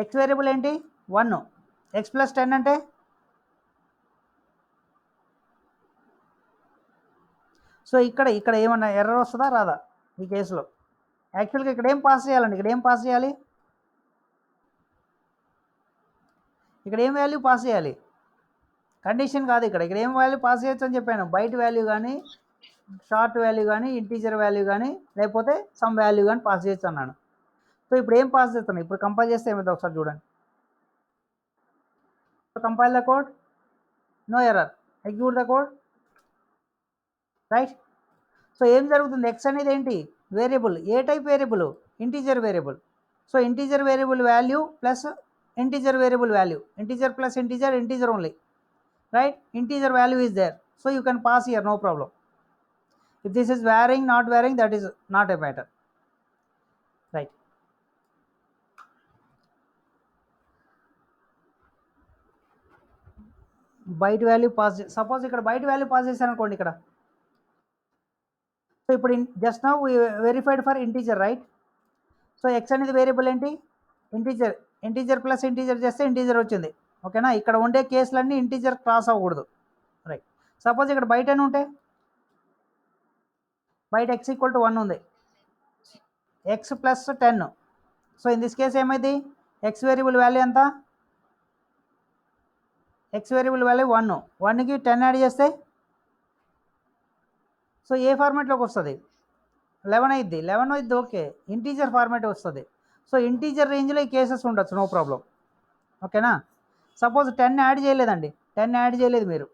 ఎక్స్ వేరియబుల్ ఏంటి 1, ఎక్స్ ప్లస్ 10 అంటే సో ఇక్కడ ఏమన్నా ఎర్రర్ వస్తుందా రాదా ఈ కేసులో? యాక్చువల్గా ఇక్కడ ఏం పాస్ చేయాలండి, ఇక్కడ ఏం పాస్ చేయాలి, ఇక్కడ ఏం వాల్యూ పాస్ చేయాలి? కండిషన్ కాదు, ఇక్కడ ఏం వాల్యూ పాస్ చేయొచ్చు అని చెప్పాను. బైట్ వాల్యూ కానీ, షార్ట్ వాల్యూ కానీ, ఇంటీజర్ వాల్యూ కానీ, లేకపోతే సమ్ వాల్యూ కానీ పాస్ చేయొచ్చు అన్నాను. సో ఇప్పుడు ఏం పాస్ చేస్తాను, ఇప్పుడు కంపైల్ చేస్తే ఏమైంది ఒకసారి చూడండి. So compile the code, no error, execute the code, right? So ఏం జరుగుతుంది, ఎక్స్ అనేది ఏంటి వేరియబుల్, ఏ type variable, integer variable. So integer variable value plus integer variable value, integer plus integer, integer only, right? Integer value is there, so you can pass here, no problem. If this is varying, not varying, that is not a matter, right? Byte value pass, suppose ఇక్కడ byte value pass చేశాను అనుకోండి ఇక్కడ. So ఇప్పుడు just now we verified for integer, right? So x అనేది variable ఏంటి integer, integer plus integer చేస్తే integer వచ్చింది, ఓకేనా? ఇక్కడ ఉండే కేసులన్నీ ఇంటీజర్ క్రాస్ అవ్వకూడదు, రైట్? సపోజ్ ఇక్కడ బయట ఉంటే, బయట x ఈక్వల్ టు 1 ఉంది, x plus 10. So in this case ఏమైంది, x వేరియబుల్ వాల్యూ ఎంత, x వేరియబుల్ వాల్యూ 1, 1కి 10 యాడ్ చేస్తే సో ఏ ఫార్మాట్లోకి వస్తుంది, 11 అయింది, 11 అయింది, ఓకే, ఇంటీజర్ ఫార్మాట్ వస్తుంది. సో ఇంటీజర్ రేంజ్లో ఈ కేసెస్ ఉండొచ్చు, నో ప్రాబ్లం, ఓకేనా? సపోజ్ 10 యాడ్ చేయలేదండి, 10 యాడ్ చేయలేదు మీరు,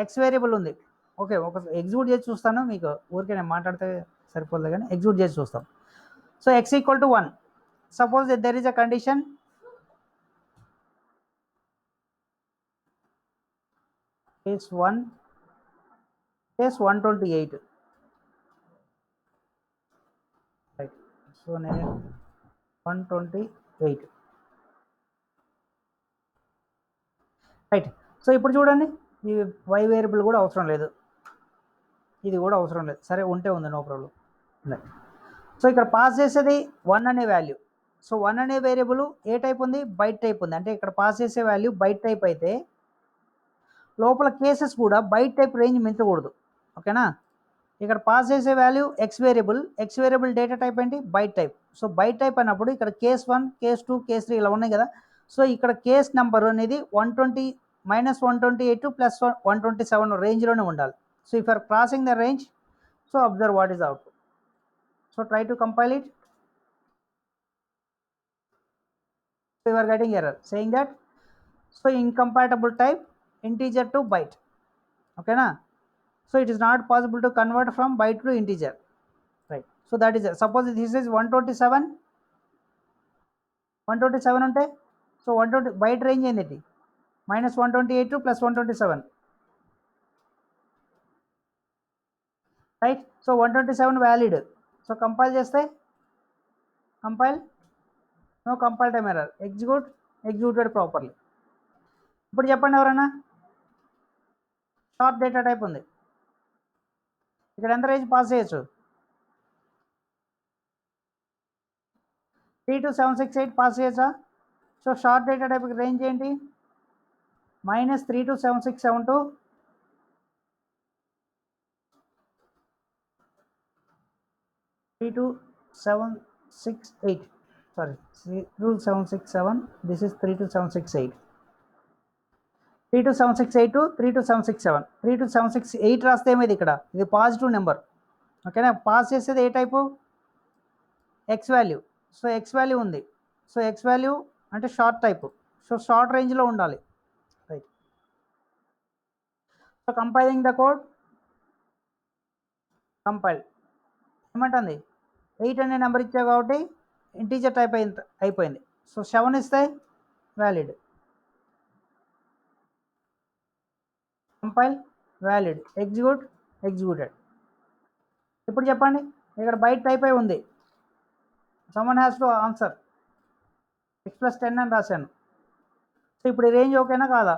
ఎక్స్ వేరియబుల్ ఉంది, ఓకే, ఒక ఎగ్జిక్యూట్ చేసి చూస్తాను, మీకు ఊరికే నేను మాట్లాడితే సరిపోతుంది కానీ ఎగ్జిక్యూట్ చేసి చూస్తాం. So X equal to 1, suppose there is a condition, case 1, case 128, right? So నేను 128, రైట్? సో ఇప్పుడు చూడండి, ఈ వై వేరియబుల్ కూడా అవసరం లేదు, ఇది కూడా అవసరం లేదు, సరే ఉంటే ఉంది, నో ప్రాబ్లం, రైట్? సో ఇక్కడ పాస్ చేసేది 1 అనే వాల్యూ. సో 1 అనే వేరియబుల్ ఏ టైప్ ఉంది, బైట్ టైప్ ఉంది, అంటే ఇక్కడ పాస్ చేసే వాల్యూ బైట్ టైప్ అయితే లోపల కేసెస్ కూడా బైట్ టైప్ రేంజ్ మించకూడదు, ఓకేనా? ఇక్కడ పాస్ చేసే value x variable, x variable data type ఏంటి byte type. So byte type అన్నప్పుడు ఇక్కడ కేస్ 1, కేస్ 2, కేస్ 3 ఇలా ఉన్నాయి కదా. సో ఇక్కడ కేస్ నెంబర్ అనేది 120 -128 ప్లస్ 127 రేంజ్లోనే ఉండాలి. So if are crossing the range, so observe what is out. So try to compile it. So you are getting error saying that so incompatible type integer to byte, okay na? So it is not possible to convert from byte to integer, right? So that is it. Suppose this is 127 unte, so 120 byte range ఏంటి, -128 to +127, right? So 127 valid. So compile చేస్తే, compile, no compile time error, executed properly. ఇప్పుడు చెప్పండి ఎవరైనా, short data type ఉంది, ఇక్కడ ఎంత range pass చేయొచ్చు, 32768 pass చేయొచ్చా? So short data type range ఏంటి? -32767 to 32768. Sorry, 32767. This is 32768. 32768 to 32767. 32768 రాస్తే ఏమైంది ఇక్కడ? ఇది పాజిటివ్ నెంబర్. ఓకేనా? పాస్ చేసేది ఏ type? X value. So x value ఉంది. సో ఎక్స్ వాల్యూ అంటే షార్ట్ టైపు. సో షార్ట్ రేంజ్లో ఉండాలి. Right. So compiling the code. Compile ఏమంటుంది? 8 అనే నెంబర్ ఇచ్చావు కాబట్టి ఇంటీజర్ టైప్ అయిపోయింది. సో 7 ఇస్తే వ్యాలిడ్. Compile valid. ఎగ్జిక్యూటెడ్. ఇప్పుడు చెప్పండి, ఇక్కడ బైట్ టైప్ అయి ఉంది. Someone has to answer. x+10 అని రాశాను. సో ఇప్పుడు ఈ రేంజ్ ఓకేనా కాదా?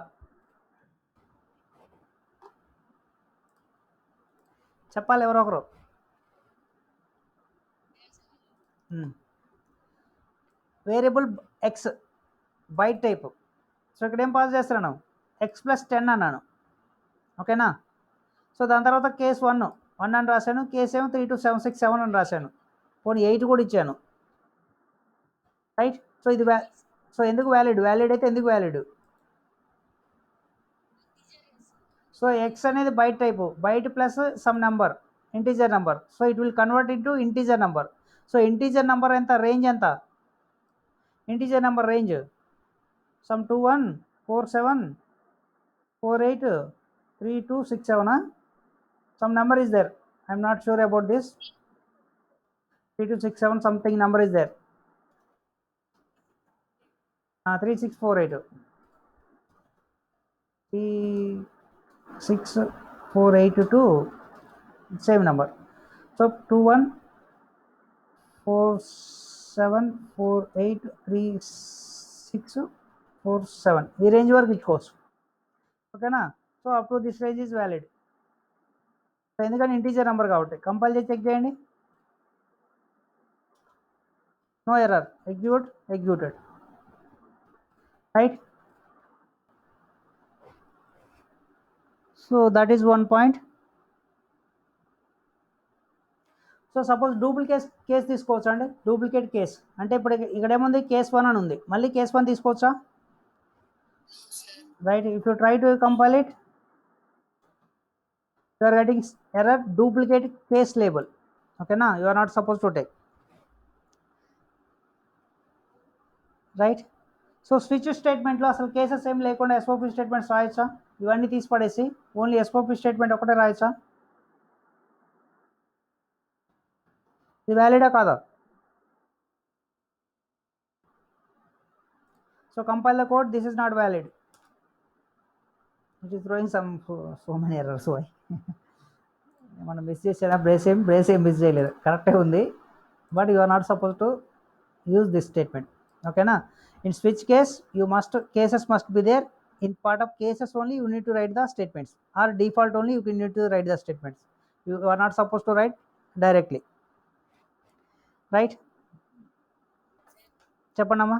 చెప్పాలి ఎవరో ఒకరు. Variable x byte type. So ఇక్కడ ఏం పాస్ చేస్తున్నాను? x+10 అన్నాను. ఓకేనా? సో దాని తర్వాత కేస్ 1 అని రాశాను. కేస్ ఏమో 32767 అని రాశాను. పోనీ 8 కూడా ఇచ్చాను. రైట్. సో ఇది సో ఎందుకు వ్యాలిడ్? వ్యాలిడ్ అయితే ఎందుకు వ్యాలిడ్? సో ఎక్స్ అనేది byte type, byte plus some number, integer number. So it will convert into integer number. So integer number ఎంత? రేంజ్ ఎంత? Integer number range some 2147483267. some number is there. I am not sure about this. 3267 something number is there. 3648. 36482 same number. So 2147483647 ఈ range వరకు ఇచ్చుకోవచ్చు. ఓకేనా? So up to this range is valid. ఎందుకంటే integer number కాబట్టి. Compile చేసి check చేయండి. No error. Executed. Right. So that is one point. So suppose duplicate case తీసుకోవచ్చా అండి? డూప్లికేట్ కేస్ అంటే ఇప్పుడు ఇక్కడ ఏముంది? కేస్ 1 అని ఉంది. మళ్ళీ కేస్ 1 తీసుకోవచ్చా? Right. If you try to compile it, you are getting error duplicate case label. Okay na? You are not supposed to take. Right. So switch స్టేట్మెంట్లో అసలు కేసెస్ ఏం లేకుండా ఎస్ఓపి స్టేట్మెంట్స్ రాయొచ్చా? ఇవన్నీ తీసి పడేసి ఓన్లీ ఎస్ఓపి స్టేట్మెంట్ ఒకటే రాయొచ్చా? ఇది వ్యాలిడా కాదా? So compile the code. This is not valid. It is throwing some so many errors. Why మనం మిస్ చేసేదా? బ్రేస్ ఏం మిస్ చేయలేదు, కరెక్టే ఉంది. But you are not suppose to use this statement. ఓకేనా? In switch case you must cases must be there. In part of cases only you need to write the statements, or default only you need to write the statements. You are not suppose to right directly. Right. చెప్పండి అమ్మా.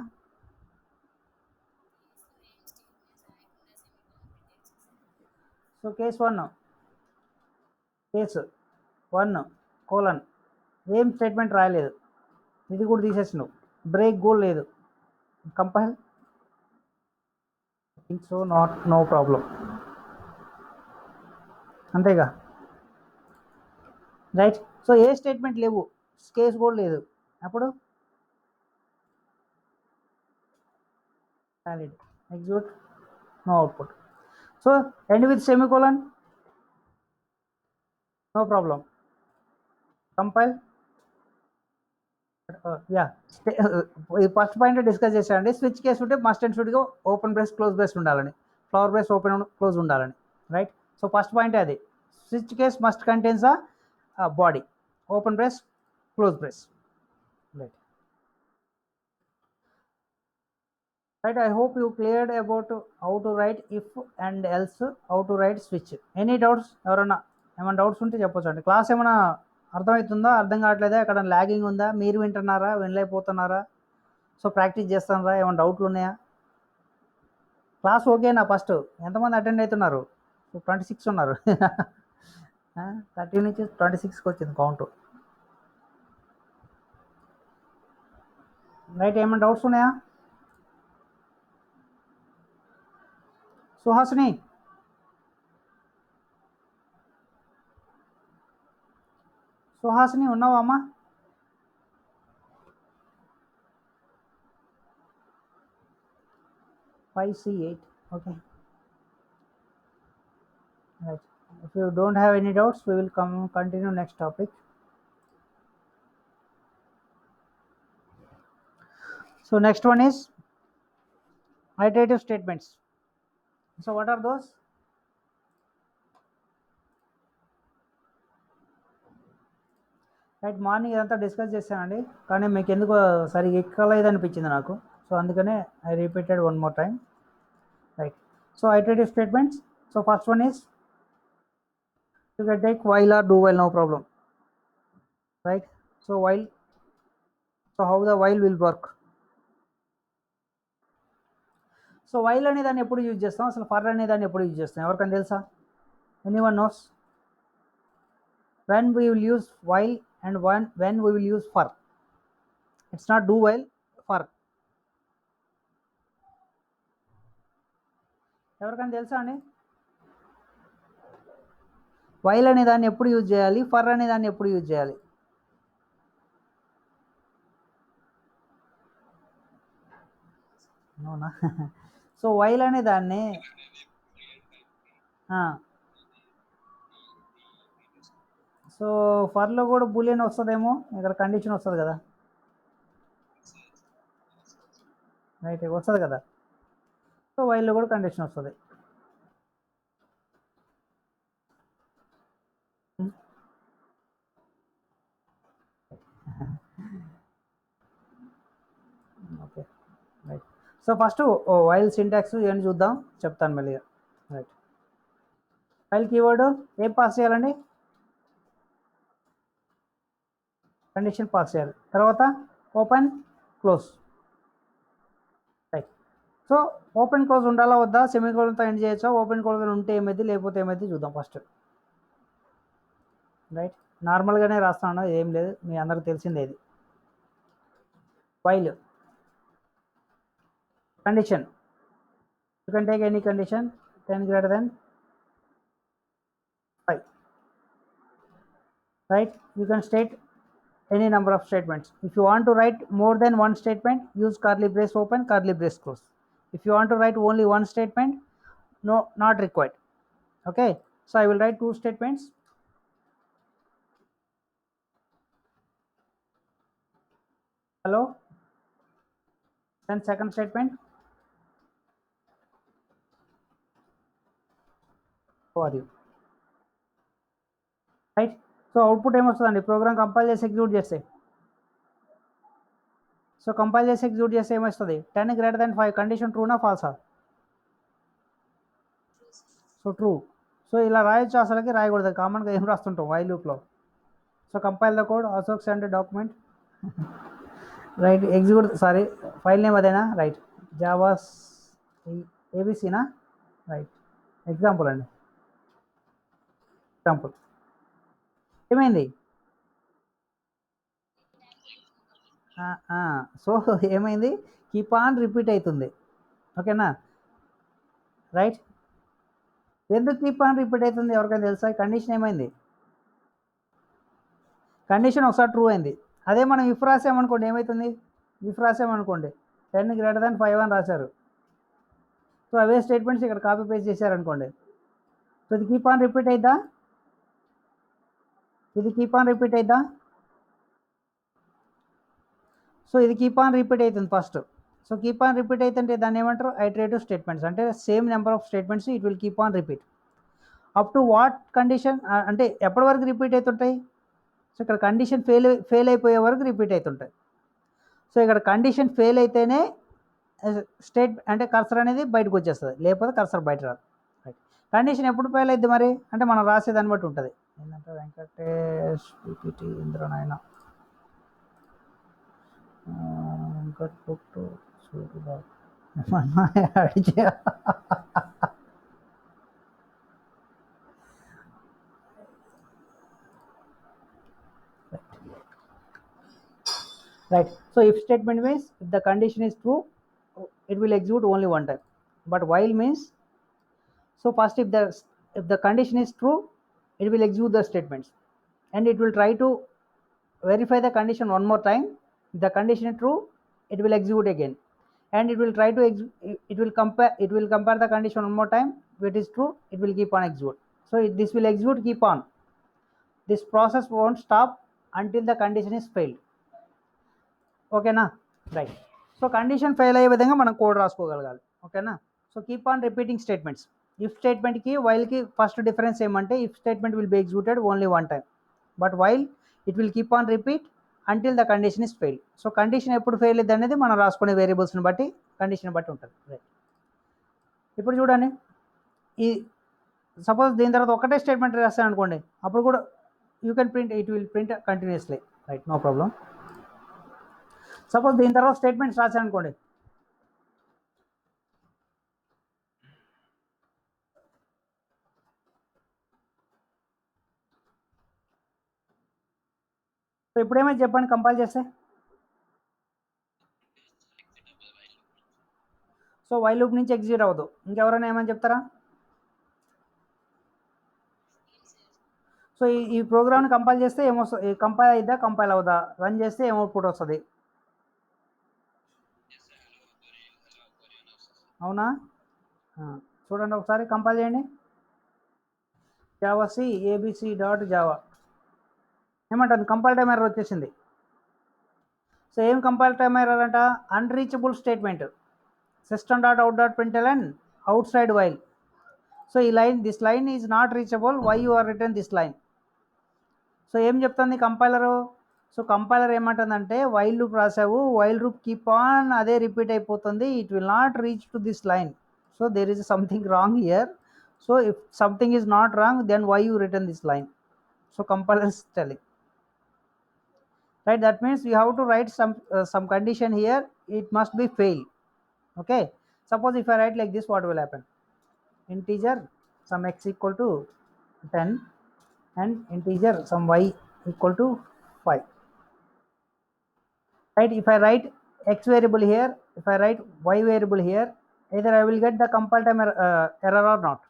So case 1 ఏం statement రాయలేదు. ఇది కూడా తీసేసినావు. Break కూడా లేదు. Compile. So no problem. అంతేగా? Right. So ఏ స్టేట్మెంట్ లేవు, కేస్ కూడా లేదు, అప్పుడు valid. Execute. No output. So end with semicolon. No problem. Compile. Ya. First point discuss చేశానండి. స్విచ్ కేసు ఉంటే మస్ట్ అండ్ షుడ్గా ఓపెన్ బ్రేస్ క్లోజ్ బ్రేస్ ఉండాలని, ఫ్లవర్ బ్రేస్ ఓపెన్ క్లోజ్ ఉండాలని. రైట్. సో ఫస్ట్ పాయింట్ అది. Switch case must contains a body, open brace, close brace. Right. Right. I hope you cleared about how to write if and else, how to write switch. Any doubts? ఎవరన్నా ఏమైనా doubts ఉంటే చెప్పొచ్చు అండి. Class ఏమైనా అర్థమవుతుందా? అర్థం కావట్లేదా? ఎక్కడ లాగింగ్ ఉందా? మీరు వింటున్నారా? వినలేకపోతున్నారా? సో ప్రాక్టీస్ చేస్తాను రా, ఏమైనా డౌట్లు ఉన్నాయా? క్లాస్ ఓకేనా? ఫస్ట్ ఎంతమంది అటెండ్ అవుతున్నారు? 26 ఉన్నారు. 30 నుంచి 26కి వచ్చింది కౌంటు. రైట్, ఏమైనా డౌట్స్ ఉన్నాయా? సుహాసిని, సుహాసిని ఉన్నావా అమ్మా? Five C8. Okay. Right. If you don't have any doubts, we will continue next topic. So next one is iterative statements. So what are those? Right, morning ఇదంతా discuss చేశానండి, కానీ మీకు ఎందుకో సరిగ్గా ఎక్కలేదు అనిపించింది నాకు. సో అందుకనే I repeated one more time. Right, so iterative statements. So first one is you can take while or do while, no problem. Right, so while, so how the while will work? So while అనే దాన్ని ఎప్పుడు use చేస్తాం, అసలు for అనే దాన్ని ఎప్పుడు use చేస్తాం, ఎవరికైనా తెలుసా? Anyone knows when we will use while and when we will use for? It's not do while, for. ఎవరికైనా తెలుసా అండి? వైల్ అనే దాన్ని ఎప్పుడు యూజ్ చేయాలి, ఫర్ అనే దాన్ని ఎప్పుడు యూజ్ చేయాలి? అవునా? సో వైల్ అనే దాన్ని సో ఫర్లో కూడా బూలియన్ వస్తుందేమో, ఇక్కడ కండిషన్ వస్తుంది కదా. రైట్, వస్తుంది కదా. సో వైల్లో కూడా కండిషన్ వస్తుంది. Okay, right. So first while syntax ఏంటి చూద్దాం, చెప్తాను మళ్ళీ. రైట్, వైల్ కీవర్డ్ ఏం పాస్ చేయాలండి? కండిషన్ పాస్ చేయాలి. తర్వాత open close. Right, so open close ఉండాలా వద్దా, సెమీకోలన్తో ఎండ్ చేయొచ్చా, ఓపెన్ క్లోజ్ ఉంటే ఏమైంది లేకపోతే ఏమైంది చూద్దాం ఫస్ట్. రైట్, నార్మల్గానే రాస్తాను, ఏం లేదు, మీ అందరికి తెలిసిందే ఇది. While condition, you can take any condition 10 greater than 5. Right, you can state any number of statements. If you want to write more than one statement, use curly brace open, curly brace close. If you want to write only one statement, no, not required. Okay, so I will write two statements. Hello, then second statement, how are you? Right, so output ఏం వస్తుందండి, program compile చేసి execute చేస్తే. So compile చేసి execute చేస్తే ఏమొస్తుంది, 10 greater than 5 condition ట్రూనా ఫాల్సా? So true. So ఇలా రాయొచ్చు, అసలుకి రాయకూడదు, కామన్గా ఏం రాస్తుంటాం వైల్ లూప్లో. So compile the code, Ashok send document. Right, execute, sorry file name అదేనా? రైట్, జావాస్ ఏబీసీనా? రైట్, ఎగ్జాంపుల్ అండి, ఎగ్జాంపుల్. ఏమైంది? సో ఏమైంది, కీప్ ఆన్ రిపీట్ అవుతుంది. ఓకేనా? రైట్, ఎందుకు కీప్ ఆన్ రిపీట్ అవుతుంది ఎవరికైనా తెలుసా? కండిషన్ ఏమైంది, కండిషన్ ఒకసారి ట్రూ అయింది. అదే మనం ఇఫ్ రాసామనుకోండి ఏమవుతుంది, ఇఫ్ రాసామనుకోండి 10 greater than 5 అని రాశారు. సో అవే స్టేట్మెంట్స్ ఇక్కడ కాపీ పేస్ట్ చేశారనుకోండి, సో ఇది కీప్ ఆన్ రిపీట్ అయిద్దా? ఇది కీప్ ఆన్ రిపీట్ అయిద్దా? సో ఇది కీప్ ఆన్ రిపీట్ అవుతుంది first. So keep on repeat అవుతుంటే దాన్ని ఏమంటారు, ఐటరేటివ్ స్టేట్మెంట్స్. అంటే same number of statements it will keep on repeat up to what condition, అంటే ఎప్పటి వరకు రిపీట్ అవుతుంటాయి? సో ఇక్కడ కండిషన్ ఫెయిల్ అయిపోయే వరకు రిపీట్ అవుతుంటాయి. సో ఇక్కడ కండిషన్ ఫెయిల్ అయితేనే స్టేట్ అంటే కర్సర్ అనేది బయటకు వచ్చేస్తుంది, లేకపోతే కర్సర్ బయట రాదు. కండిషన్ ఎప్పుడు ఫెయిల్ అవుద్ది మరి అంటే మనం రాసేదాన్ని బట్టి ఉంటుంది. ఏంటంటే వెంకటేష్ పీపీటీ ఇంద్రనాయన ఇంకా పుట్టు చూడుగా మన అడిచే right. So if statement means if the condition is true, it will execute only one time. But while means, so first if the condition is true, it will execute the statements, and it will try to verify the condition one more time. If the condition is true, it will execute again, and it will try to it will compare the condition one more time. If it is true, it will keep on execute. So this will execute keep on. This process won't stop until the condition is failed. ఓకేనా? Right. So condition fail అయ్యే విధంగా మనం code రాసుకోగలగాలి. ఓకేనా? So keep on repeating statements. If స్టేట్మెంట్కి వైల్కి first difference ఏమంటే if statement will be executed only one time, but while it will keep on repeat until the condition is fail. So condition ఎప్పుడు fail అయింది అనేది మనం రాసుకునే వేరియబుల్స్ని బట్టి condition బట్టి ఉంటుంది. రైట్. ఇప్పుడు చూడండి, ఈ సపోజ్ దీని తర్వాత ఒకటే స్టేట్మెంట్ రాస్తాను అనుకోండి, అప్పుడు కూడా you can print, it will print continuously. Right, no problem. Suppose దీని తర్వాత స్టేట్మెంట్స్ రాశాను అనుకోండి, సో ఇప్పుడు ఏమైతే చెప్పండి కంపైల్ చేస్తే. సో వైల్ లూప్ నుంచి ఎగ్జిట్ అవ్వదు. ఇంకెవరైనా ఏమని చెప్తారా? సో ఈ ప్రోగ్రామ్ని కంపైల్ చేస్తే ఏమొస్తుంది? కంపైల్ అయిద్దా, కంపైల్ అవుదా? రన్ చేస్తే ఏం అవుట్పుట్ వస్తుంది? అవునా? చూడండి ఒకసారి కంపైల్ చేయండి. Java c ABC dot Java ఏమంటుంది? కంపైల్ టైమ్ ఎర్రర్ వచ్చేసింది. సో ఏం కంపైల్ టైమ్ ఎర్రర్ అంట? Unreachable statement system dot out dot println outside while. So ఈ line, this line is not reachable, why you are return this line. So ఏం చెప్తుంది compiler? So compiler ఏమంటుందంటే while loop రాసావు, while loop keep on అదే repeat అయిపోతుంది, it will not reach to this line. So there is something wrong here. So if something is not wrong, then why you return this line. So compiler is telling, right? That means you have to write some condition here, it must be fail. Okay, suppose if I write like this, what will happen? Integer some x equal to 10 and integer some y equal to 5, right? If I write x variable here, if I write y variable here, either I will get the compile time error or not.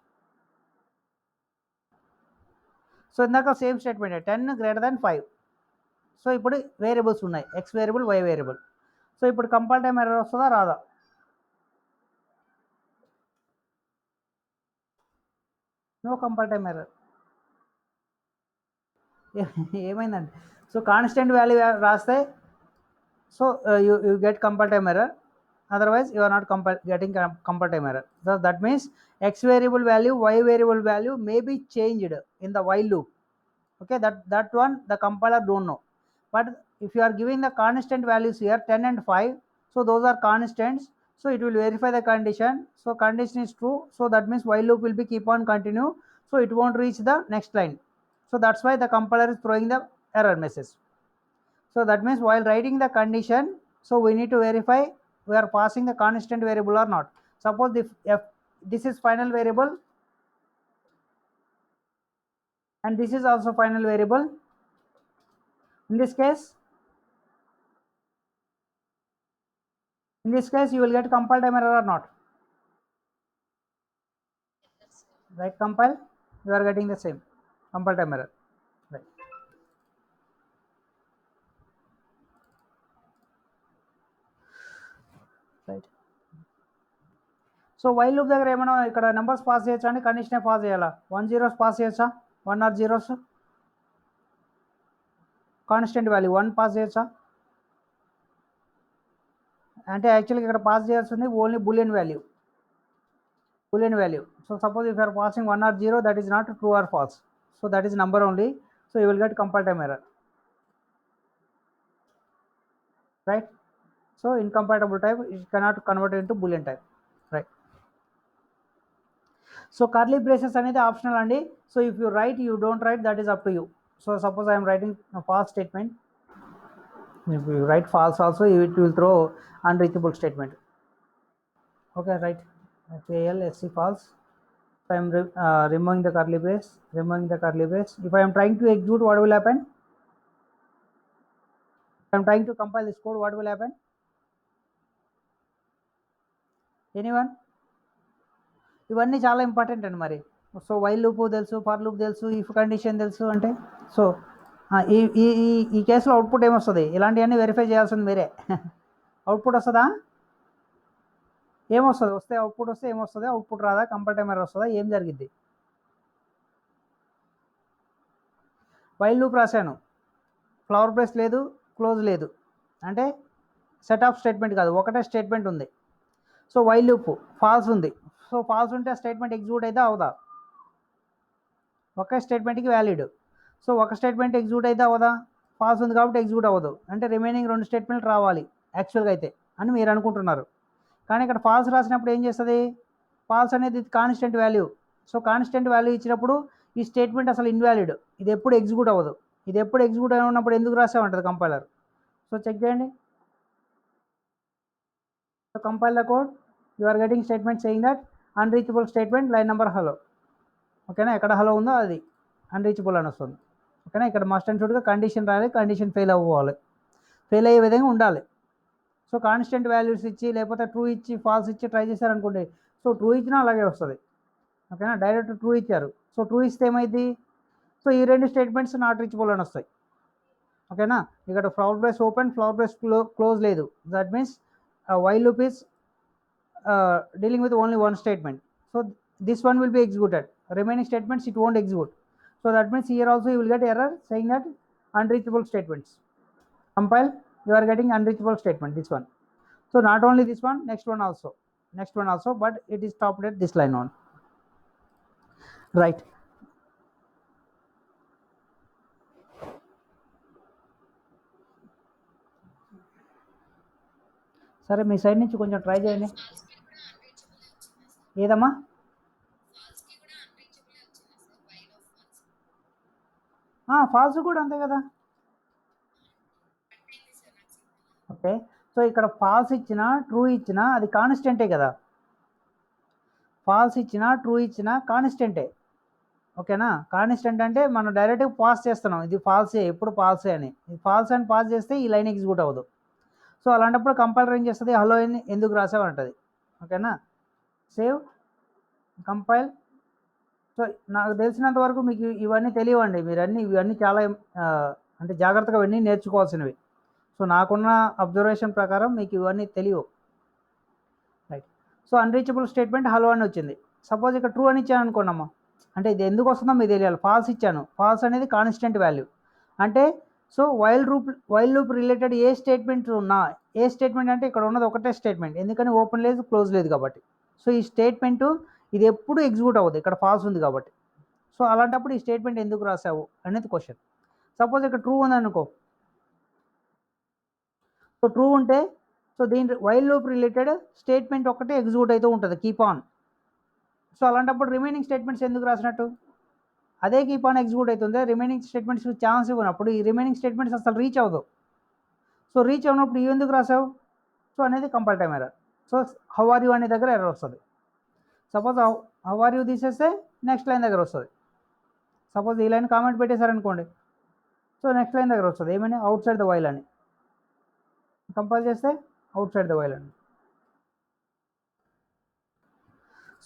So ఇందాక same statement 10 greater than 5. So ఇప్పుడు variables ఉన్నాయి, x variable, y variable. So ఇప్పుడు compile time error వస్తుందా రాదా? No compile time error. ఏమైందండి? So constant value రాస్తే so you get compile time error, otherwise you are not getting compile time error. So that means x variable value, y variable value may be changed in the while loop. Okay, that one the compiler don't know. But if you are giving the constant values here 10 and 5, so those are constants, so it will verify the condition. So condition is true, so that means while loop will be keep on continue, so it won't reach the next line. So that's why the compiler is throwing the error message. So that means while writing the condition, so we need to verify we are passing the constant variable or not. Suppose if this is final variable and this is also final variable, in this case you will get compile time error or not, right? Compile, you are getting the same compile time error, right? Right. So while loop దగ్గర ఏమైనా ఇక్కడ numbers pass చేయొచ్చా అండి? కండిషనే pass చేయాలా? 1 zeros pass చేయొచ్చా? 1 or zeros constant value 1 pass చేయొచ్చా? అంటే యాక్చువల్గా ఇక్కడ పాస్ చేయాల్సింది only Boolean value. So suppose if you are passing 1 or 0, that is not true or false, so that is number only, so you will get compile time error, right? So incompatible type, it cannot convert into boolean type, right? So curly braces అనేది optional అండి. So if you write, you don't write, that is up to you. So suppose I am writing a false statement, If you write false also, it will throw unreachable statement. Okay, right. FALSC false. If I am removing the curly brace, if I am trying to execute, what will happen? If I am trying to compile this code, what will happen? Anyone? ఇవన్నీ చాలా important అండి మరి. So while loop తెలుసు, for loop తెలుసు, if condition తెలుసు అంటే, so ఈ ఈ ఈ కేసులో అవుట్పుట్ ఏమొస్తుంది? ఇలాంటివన్నీ వెరిఫై చేయాల్సింది మీరే. అవుట్పుట్ వస్తుందా? ఏమొస్తుంది? వస్తే అవుట్పుట్ వస్తే ఏమొస్తుంది? అవుట్పుట్ రాదా? కంపైల్ టైమర్ వస్తుందా? ఏం జరిగింది? వైల్ లూప్ రాశాను, ఫ్లవర్ బ్రేస్ లేదు, క్లోజ్ లేదు, అంటే సెట్ ఆఫ్ స్టేట్మెంట్ కాదు, ఒకటే స్టేట్మెంట్ ఉంది. సో వైల్ లూప్ ఫాల్స్ ఉంది. సో ఫాల్స్ ఉంటే స్టేట్మెంట్ ఎగ్జిక్యూట్ అయితే అవదా? ఒకే స్టేట్మెంట్కి వ్యాలిడ్. సో ఒక స్టేట్మెంట్ ఎగ్జిక్యూట్ అయితే అవదా? ఫాల్స్ ఉంది కాబట్టి ఎగ్జిక్యూట్ అవ్వదు. అంటే రిమైనింగ్ 2 స్టేట్మెంట్లు రావాలి యాక్చువల్గా అయితే అని మీరు అనుకుంటున్నారు. కానీ ఇక్కడ ఫాల్స్ రాసినప్పుడు ఏం చేస్తుంది? ఫాల్స్ అనేది constant value. So constant value ఇచ్చినప్పుడు ఈ స్టేట్మెంట్ అసలు ఇన్వాలిడ్, ఇది ఎప్పుడు ఎగ్జిక్యూట్ అవ్వదు. ఇది ఎప్పుడు ఎగ్జిక్యూట్ అయినప్పుడు ఎందుకు రాసామంటుంది కంపైలర్. సో చెక్ చేయండి. So compile the code, you are getting statement saying that unreachable statement line number hello. ఓకేనా? ఎక్కడ హలో ఉందో అది అన్రీచబుల్ అని వస్తుంది. ఓకేనా? ఇక్కడ మస్ట్ అండ్ షుడ్గా కండిషన్ రాయాలి, కండిషన్ ఫెయిల్ అవ్వాలి, ఫెయిల్ అయ్యే విధంగా ఉండాలి. సో కాన్స్టెంట్ వాల్యూస్ ఇచ్చి లేకపోతే ట్రూ ఇచ్చి ఫాల్స్ ఇచ్చి ట్రై చేశారనుకోండి, సో ట్రూ ఇచ్చినా అలాగే వస్తుంది. ఓకేనా? డైరెక్ట్ ట్రూ ఇచ్చారు, సో ట్రూ ఇస్తే ఏమైంది? సో ఈ 2 స్టేట్మెంట్స్ నాట్ రీచబుల్ అని వస్తాయి. ఓకేనా? ఇక్కడ flower brace open, flower brace close లేదు. That means while loop is dealing with only one statement. So this one will be executed, remaining statements it won't execute. So that means here also you will get error saying that unreachable statements. Compile, you are getting unreachable statement, this one. So not only this one, next one also, but it is stopped at this line on. Right. సరే మీ side నుంచి కొంచెం try చేయండి. ఏదమ్మా? Falls కూడా అంతే కదా. Okay, so ఇక్కడ falls ఇచ్చినా ట్రూ ఇచ్చినా అది కాన్స్టెంటే కదా. ఫాల్స్ ఇచ్చినా ట్రూ ఇచ్చినా కాన్స్టెంటే. ఓకేనా? కాన్స్టెంట్ అంటే మనం డైరెక్ట్గా పాస్ చేస్తున్నాం, ఇది ఫాల్సే, ఎప్పుడు ఫాల్సే అని. ఫాల్స్ అని పాస్ చేస్తే ఈ లైన్ ఎగ్జిక్యూట్ అవ్వదు. సో అలాంటప్పుడు కంపైలర్ ఏం చేస్తుంది? హలో అని ఎందుకు రాసామంటుంది. ఓకేనా? Save, compile. సో నాకు తెలిసినంత వరకు మీకు ఇవన్నీ తెలియవండి, ఇవన్నీ చాలా అంటే జాగ్రత్తగా ఇవన్నీ నేర్చుకోవాల్సినవి. సో నాకున్న అబ్జర్వేషన్ ప్రకారం మీకు ఇవన్నీ తెలియవు. Right. So unreachable statement hello అని వచ్చింది. సపోజ్ ఇక్కడ ట్రూ అని ఇచ్చాను అనుకోండమ్మా, అంటే ఇది ఎందుకు వస్తుందో మీకు తెలియాలి. ఫాల్స్ ఇచ్చాను, ఫాల్స్ అనేది కాన్స్టెంట్ వాల్యూ. అంటే సో వైల్ లూప్ రిలేటెడ్ ఏ స్టేట్మెంట్ ఉన్నా, ఏ స్టేట్మెంట్ అంటే ఇక్కడ ఉన్నది ఒకటే స్టేట్మెంట్, ఎందుకని ఓపెన్ లేదు, క్లోజ్ లేదు కాబట్టి. సో ఈ స్టేట్మెంటు ఇది ఎప్పుడు ఎగ్జిక్యూట్ అవ్వదు, ఇక్కడ ఫాల్స్ ఉంది కాబట్టి. సో అలాంటప్పుడు ఈ స్టేట్మెంట్ ఎందుకు రాసావు అనేది క్వశ్చన్. సపోజ్ ఇక్కడ ట్రూ ఉందనుకో, సో ట్రూ ఉంటే సో దీని వైల్ లూప్ రిలేటెడ్ స్టేట్మెంట్ ఒకటే ఎగ్జిక్యూట్ అవుతూ ఉంటుంది, కీప్ ఆన్. సో అలాంటప్పుడు రిమైనింగ్ స్టేట్మెంట్స్ ఎందుకు రాసినట్టు? అదే కీప్ ఆన్ ఎగ్జిక్యూట్ అవుతుంది, రిమైనింగ్ స్టేట్మెంట్స్ ఛాన్స్ ఇవ్వనప్పుడు ఈ రిమైనింగ్ స్టేట్మెంట్స్ అసలు రీచ్ అవ్వదు. సో రీచ్ అవ్వనప్పుడు ఇవి ఎందుకు రాసావు సో అనేది compile time error. So how are you అనే దగ్గర ఎర్రర్ వస్తుంది. సపోజ్ హౌ ఆర్ యూ తీసేస్తే నెక్స్ట్ లైన్ దగ్గర వస్తుంది. సపోజ్ ఈ లైన్ కామెంట్ పెట్టేశారనుకోండి, సో నెక్స్ట్ లైన్ దగ్గర వస్తుంది ఏమని? అవుట్ సైడ్ ద వైల్ అని. కంపైల్ చేస్తే అవుట్ సైడ్ ద వైల్ అని.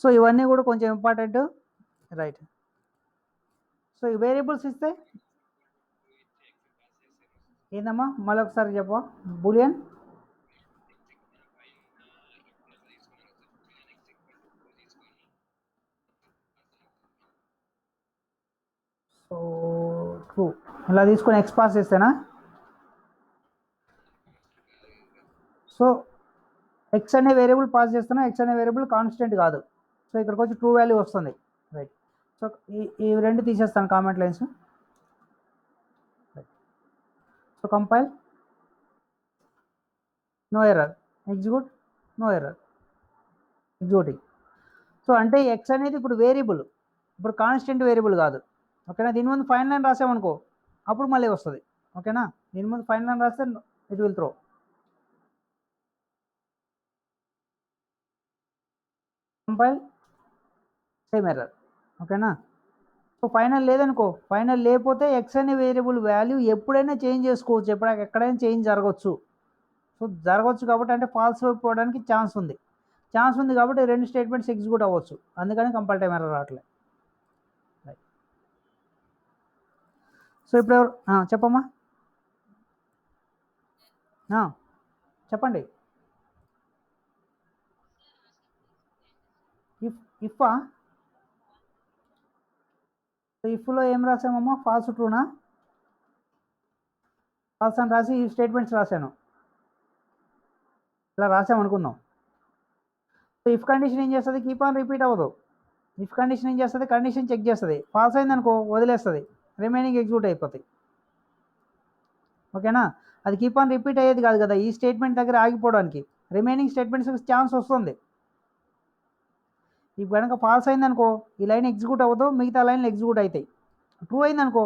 సో ఇవన్నీ కూడా కొంచెం ఇంపార్టెంట్. రైట్. సో ఈ వేరియబుల్స్ ఇస్తే ఏందమ్మా? మళ్ళీ ఒకసారి చెప్పు. బూలియన్ సో ట్రూ ఇలా తీసుకొని ఎక్స్ పాస్ చేస్తేనా? సో ఎక్స్ అనే వేరియబుల్ పాస్ చేస్తున్నా, ఎక్స్ అనే వేరియబుల్ కాన్స్టెంట్ కాదు. సో ఇక్కడికి వచ్చి ట్రూ వాల్యూ వస్తుంది. రైట్. సో ఈ 2 తీసేస్తాను comment lines. So compile, no error, execute, no error, executing. So అంటే ఎక్స్ అనేది ఇప్పుడు వేరియబుల్, ఇప్పుడు కాన్స్టెంట్ వేరియబుల్ కాదు. ఓకేనా? దీని ముందు ఫైన్ లైన్ రాసామనుకో, అప్పుడు మళ్ళీ వస్తుంది. ఓకేనా? దీని ముందు ఫైన్ లైన్ రాస్తే it will throw. Compile, same error. ఓకేనా? సో ఫైనల్ లేదనుకో, ఫైనల్ లేకపోతే ఎక్స్ అనే వేరియబుల్ వాల్యూ ఎప్పుడైనా చేంజ్ చేసుకోవచ్చు, ఎక్కడైనా చేంజ్ జరగవచ్చు. సో జరగవచ్చు కాబట్టి అంటే ఫాల్స్ అయిపోవడానికి ఛాన్స్ ఉంది కాబట్టి రెండు స్టేట్మెంట్స్ ఎగ్జిక్యూట్ అవ్వచ్చు, అందుకని కంపైల్ టైం ఎర్రర్ రావట్లేదు. సో ఇప్పుడు చెప్పమ్మా, చెప్పండి. ఇఫ్ఆ ఇఫ్లో ఏం రాసామమ్మా? ఫాల్స్ ట్రూనా? ఫాల్స్ అని రాసి ఈ స్టేట్మెంట్స్ రాశాను, ఇలా రాసామనుకుందాం. సో ఇఫ్ కండిషన్ ఏం చేస్తుంది? కీప్ ఆన్ రిపీట్ అవ్వదు. ఇఫ్ కండిషన్ ఏం చేస్తుంది? కండిషన్ చెక్ చేస్తుంది, ఫాల్స్ అయిందనుకో వదిలేస్తుంది, రిమైనింగ్ ఎగ్జిక్యూట్ అయిపోతాయి. ఓకేనా? అది కీప్ ఆన్ రిపీట్ అయ్యేది కాదు కదా, ఈ స్టేట్మెంట్ దగ్గర ఆగిపోవడానికి రిమైనింగ్ స్టేట్మెంట్స్ ఛాన్స్ వస్తుంది. ఇప్పుడు కనుక ఫాల్స్ అయిందనుకో ఈ లైన్ ఎగ్జిక్యూట్ అవ్వదు, మిగతా లైన్లు ఎగ్జిక్యూట్ అవుతాయి. ట్రూ అయిందనుకో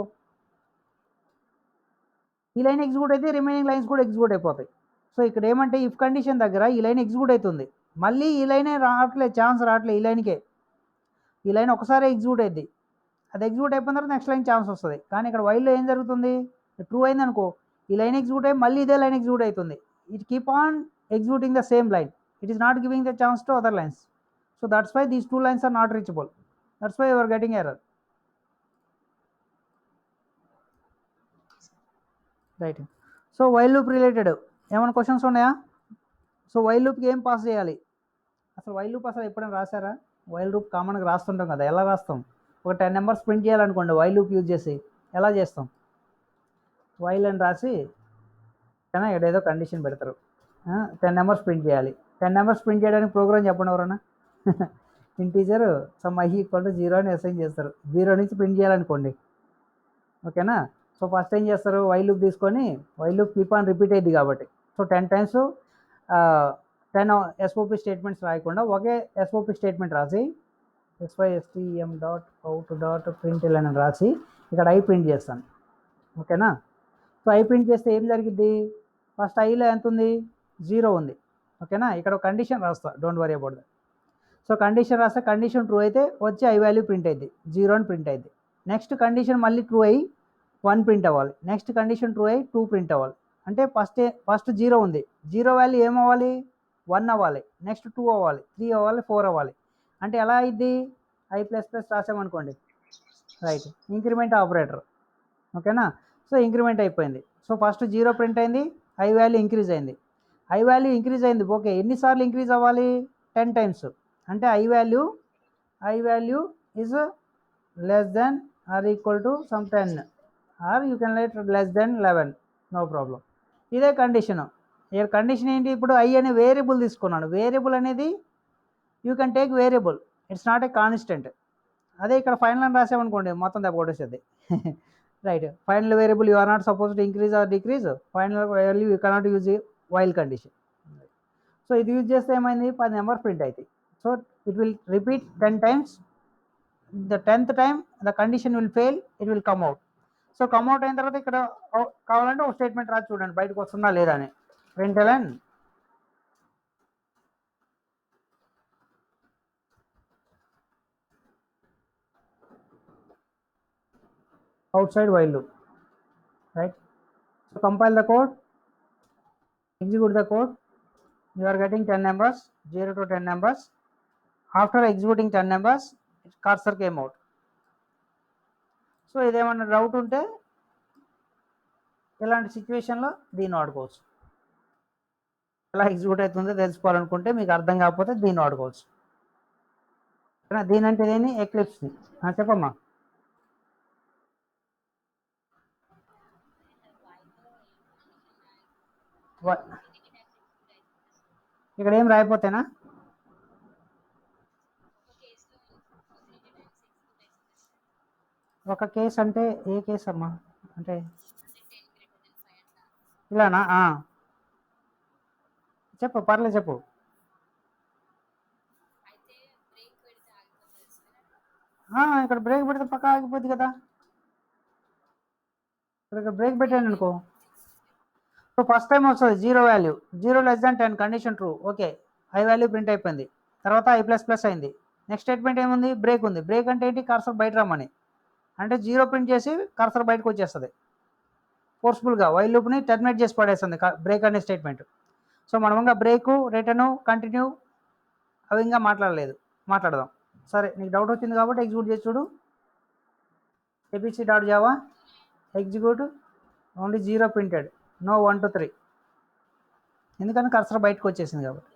ఈ లైన్ ఎగ్జిక్యూట్ అయితే రిమైనింగ్ లైన్స్ కూడా ఎగ్జిక్యూట్ అయిపోతాయి. సో ఇక్కడ ఏమంటే ఇఫ్ కండిషన్ దగ్గర ఈ లైన్ ఎగ్జిక్యూట్ అవుతుంది, మళ్ళీ ఈ లైనే రావట్లేదు, ఛాన్స్ రావట్లేదు, ఈ లైన్కే. ఈ లైన్ ఒకసారి ఎగ్జిక్యూట్ అయింది, అది ఎగ్జిక్యూట్ అయిపోయిన తర్వాత నెక్స్ట్ లైన్ ఛాన్స్ వస్తుంది. కానీ ఇక్కడ వైల్లో ఏం జరుగుతుంది? ట్రూ అయిందనుకో ఈ లైన్ ఎగ్జిక్యూట్ అయ్యి మళ్ళీ ఇదే లైన్ ఎగ్జిక్యూట్ అవుతుంది. It keep on executing the same line, it is not giving the chance to other lines. So that's why these two lines are not reachable. That's why you are getting error. Right. So while loop related ఏమైనా questions ఉన్నాయా? So while లూప్కి ఏం pass చేయాలి? అసలు while loop అసలు ఎప్పుడైనా రాశారా? While loop కామన్గా రాస్తుంటాం కదా, ఎలా రాస్తాం? ఒక 10 నెంబర్స్ ప్రింట్ చేయాలనుకోండి వైల్ లూప్ యూజ్ చేసి, ఎలా చేస్తాం? వైల్ అని రాసి కానీ ఇక్కడ ఏదో కండిషన్ పెడతారు, 10 నెంబర్స్ ప్రింట్ చేయాలి. 10 నెంబర్స్ ప్రింట్ చేయడానికి ప్రోగ్రామ్ చెప్పండి ఎవరన్నా. Integer some i equal to 0 అని అసైన్ చేస్తారు, 0 నుంచి ప్రింట్ చేయాలనుకోండి. ఓకేనా? సో ఫస్ట్ ఏం చేస్తారు? వైల్ లూప్ తీసుకొని, while loop keep on repeat అయ్యింది కాబట్టి, సో 10 టైమ్స్ 10 ఎస్ఓపి స్టేట్మెంట్స్ రాయకుండా ఒకే ఎస్ఓపి స్టేట్మెంట్ రాసి system.out.println అని రాసి ఇక్కడ ఐ ప్రింట్ చేస్తాను. ఓకేనా? సో ఐ ప్రింట్ చేస్తే ఏం జరిగింది? ఫస్ట్ ఐలో ఎంత ఉంది? 0 ఉంది. ఓకేనా? ఇక్కడ కండిషన్ రాస్తా, don't worry about that. So condition రాస్తే కండిషన్ ట్రూ అయితే వచ్చి ఐ వాల్యూ ప్రింట్ అయింది, 0 అని ప్రింట్ అయింది. నెక్స్ట్ కండిషన్ మళ్ళీ ట్రూ అయ్యి 1 ప్రింట్ అవ్వాలి, నెక్స్ట్ కండిషన్ ట్రూ అయ్యి 2 ప్రింట్ అవ్వాలి. అంటే ఫస్ట్ 0 ఉంది, 0 వాల్యూ ఏమవ్వాలి? 1 అవ్వాలి, నెక్స్ట్ 2 అవ్వాలి, 3 అవ్వాలి, 4 అవ్వాలి. అంటే ఎలా అయింది? ఐ ప్లస్ ప్లస్ రాసామనుకోండి, రైట్, ఇంక్రిమెంట్ ఆపరేటర్. ఓకేనా? సో ఇంక్రిమెంట్ అయిపోయింది. సో ఫస్ట్ 0 ప్రింట్ అయింది, ఐ వాల్యూ ఇంక్రీజ్ అయింది. ఐ వాల్యూ ఇంక్రీజ్ అయింది, ఓకే. ఎన్నిసార్లు ఇంక్రీజ్ అవ్వాలి? 10 టైమ్స్. అంటే I value is less than or equal to some 10 or you can light less than 11, no problem. ఇదే condition. ఇక్కడ condition ఏంటి? ఇప్పుడు ఐ అనే వేరియబుల్ తీసుకున్నాను, వేరియబుల్ అనేది you can take variable, it's not a constant. అదే ఇక్కడ ఫైనల్ అని రాసామనుకోండి మొత్తం దెబ్బకొట్టేసేది. Right, final variable you are not suppose to increase or decrease, final value you cannot use while condition. So ఇది యూజ్ చేస్తే ఏమైంది? 10 నెంబర్ ప్రింట్ అవుతాయి. So it will repeat 10 times, the 10th time the condition will fail, it will come out. So come out అయిన తర్వాత ఇక్కడ కావాలంటే ఒక statement రాసి చూడండి బయటకు వస్తుందా లేదా అని. println outside while loop, right? So compile the code, execute the code, you are getting 10 numbers, 0 to 10 numbers. After executing 10 numbers, cursor came out. So ఇదేమన్నా డౌట్ ఉంటే ఇలాంటి సిచ్యువేషన్లో దీన్ని వాడుకోవచ్చు. ఎలా ఎగ్జిక్యూట్ అవుతుందో తెలుసుకోవాలనుకుంటే, మీకు అర్థం కాకపోతే దీన్ని వాడుకోవచ్చు. దీని అంటే దేని? ఎక్లిప్స్ని. చెప్పమ్మా. ఇక్కడ ఏం రాయిపోతేనా? ఒక కేసు అంటే ఏ కేసు అమ్మా? అంటే ఇలానా? చెప్పు, పర్లేదు చెప్పు. ఇక్కడ బ్రేక్ పెడితే పక్క ఆగిపోద్ది కదా. ఇక్కడ బ్రేక్ పెట్టాను అనుకో, సో ఫస్ట్ టైం వస్తుంది zero value, 0 <10 condition true. Okay, I value print అయిపోయింది. తర్వాత I++ అయింది. నెక్స్ట్ స్టేట్మెంట్ ఏముంది, బ్రేక్ ఉంది. బ్రేక్ అంటే ఏంటి, కర్సర్ బయట రమ్మని, అంటే 0 ప్రింట్ చేసి కర్సర్ బయటకు వచ్చేస్తుంది. ఫోర్స్ఫుల్గా వైల్ లూప్ని టెర్మినేట్ చేసి పడేస్తుంది బ్రేక్ అనే స్టేట్మెంట్. సో మనం ఇంకా బ్రేకు, రిటర్ను, కంటిన్యూ అవి ఇంకా మాట్లాడదాం. సరే, నీకు డౌట్ వచ్చింది కాబట్టి ఎగ్జిక్యూట్ చేసి చూడు. abc.java execute, only 0 printed, no 1 to 3, ఎందుకంటే కర్సర్ బయటకు వచ్చేసింది కాబట్టి.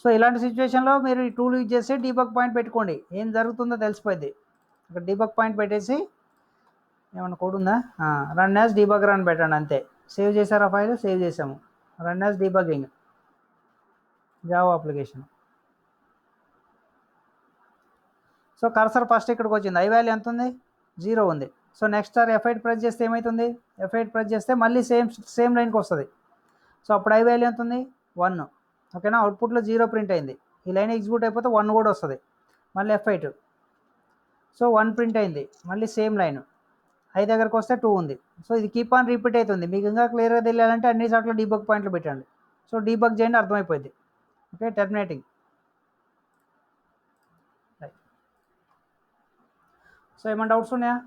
సో ఇలాంటి సిచ్యువేషన్లో మీరు ఈ టూల్ యూజ్ చేసి డీబగ్ పాయింట్ పెట్టుకోండి, ఏం జరుగుతుందో తెలిసిపోయింది. ఇక్కడ డీబగ్ పాయింట్ పెట్టేసి ఏమన్నా కోడ్ ఉందా, రన్ యాజ్ డీబగర్ అని పెట్టండి అంతే. సేవ్ చేశారా ఫైల్, సేవ్ చేసాము. Run as debugging Java application. So cursor first ఇక్కడికి వచ్చింది, ఐ వాల్యూ ఎంత ఉంది, 0 ఉంది. So next sir F8 press చేస్తే ఏమవుతుంది, F8 ప్రెస్ చేస్తే మళ్ళీ సేమ్ లైన్కి వస్తుంది. సో అప్పుడు ఐ వాల్యూ ఎంత ఉంది, 1. ఓకేనా, అవుట్పుట్లో 0 ప్రింట్ అయింది. ఈ లైన్ ఎగ్జిక్యూట్ అయిపోతే 1 కూడా వస్తుంది. మళ్ళీ F8, సో 1 ప్రింట్ అయింది. మళ్ళీ సేమ్ లైన్, ఐ దగ్గరకు వస్తే 2 ఉంది. సో ఇది కీప్ ఆన్ రిపీట్ అవుతుంది. మీకు ఇంకా క్లియర్గా తెలియాలంటే అన్ని చోట్ల డీబగ్ పాయింట్లు పెట్టండి. సో డీబగ్ చేయండి, అర్థమైపోయింది. Okay, terminating. రైట్. సో ఏమైనా డౌట్స్ ఉన్నాయా?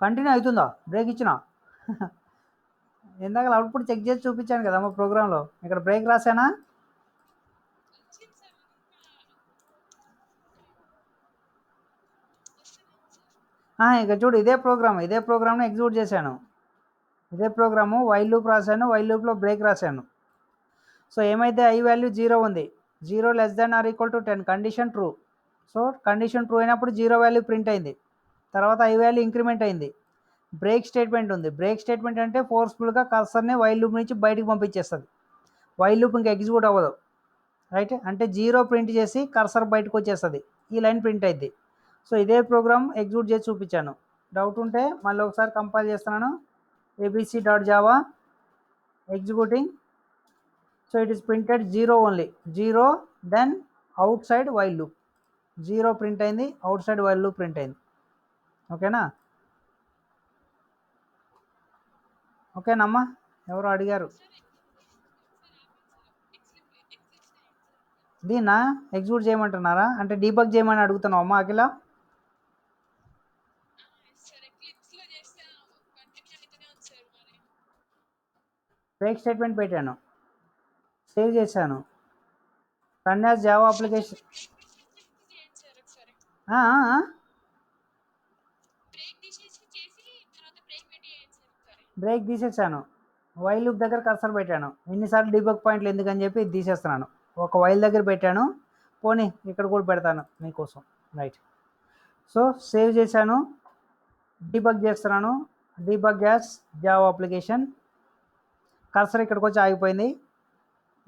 కంటిన్యూ అవుతుందా, బ్రేక్ ఇచ్చినా? ఇందాక అవుట్పుట్ చెక్ చేసి చూపించాను కదా మా ప్రోగ్రాంలో, ఇక్కడ బ్రేక్ రాసానా? ఇక చూడు, ఇదే ప్రోగ్రామ్ను ఎగ్జిక్యూట్ చేశాను. ఇదే ప్రోగ్రాము వైల్ లూప్ రాశాను, వైల్ లూప్లో బ్రేక్ రాశాను. సో ఏమైతే ఐ వాల్యూ 0 ఉంది, 0 <10 condition true. So condition true అయినప్పుడు 0 వాల్యూ ప్రింట్ అయింది. తర్వాత ఐ వాల్యూ ఇంక్రిమెంట్ అయింది. బ్రేక్ స్టేట్మెంట్ ఉంది. బ్రేక్ స్టేట్మెంట్ అంటే ఫోర్స్ఫుల్గా కర్సర్ని వైల్ లూప్ నుంచి బయటకు పంపించేస్తుంది. వైల్ లూప్ ఇంకా ఎగ్జిక్యూట్ అవ్వదు. రైట్, అంటే 0 ప్రింట్ చేసి కర్సర్ బయటకు వచ్చేస్తుంది, ఈ లైన్ ప్రింట్ అయింది. సో ఇదే ప్రోగ్రామ్ ఎగ్జిక్యూట్ చేసి చూపించాను. డౌట్ ఉంటే మళ్ళీ ఒకసారి కంపైల్ చేస్తున్నాను. abc.java executing. So it is printed 0 ఓన్లీ, 0 then outside while loop, 0 print అయింది, outside while loop print అయింది. ఓకేనా? ఓకేనమ్మా, ఎవరు అడిగారు దీన్నా ఎగ్జిక్యూట్ చేయమంటున్నారా, అంటే డీబగ్ చేయమని అడుగుతున్నావు అమ్మా అఖిల? బ్రేక్ స్టేట్మెంట్ పెట్టాను, సేవ్ చేశాను. Run as Java application. Break తీసేసాను, వైల్ లూప్ దగ్గర కర్సర్ పెట్టాను. ఎన్నిసార్లు డీబగ్ పాయింట్లు ఎందుకని చెప్పి ఇది తీసేస్తున్నాను. ఒక వైల్ దగ్గర పెట్టాను, పోనీ ఇక్కడ కూడా పెడతాను మీకోసం. రైట్. సో సేవ్ చేశాను, డీబగ్ చేస్తున్నాను. Debug as Java application. Cursor ఇక్కడికి వచ్చి ఆగిపోయింది.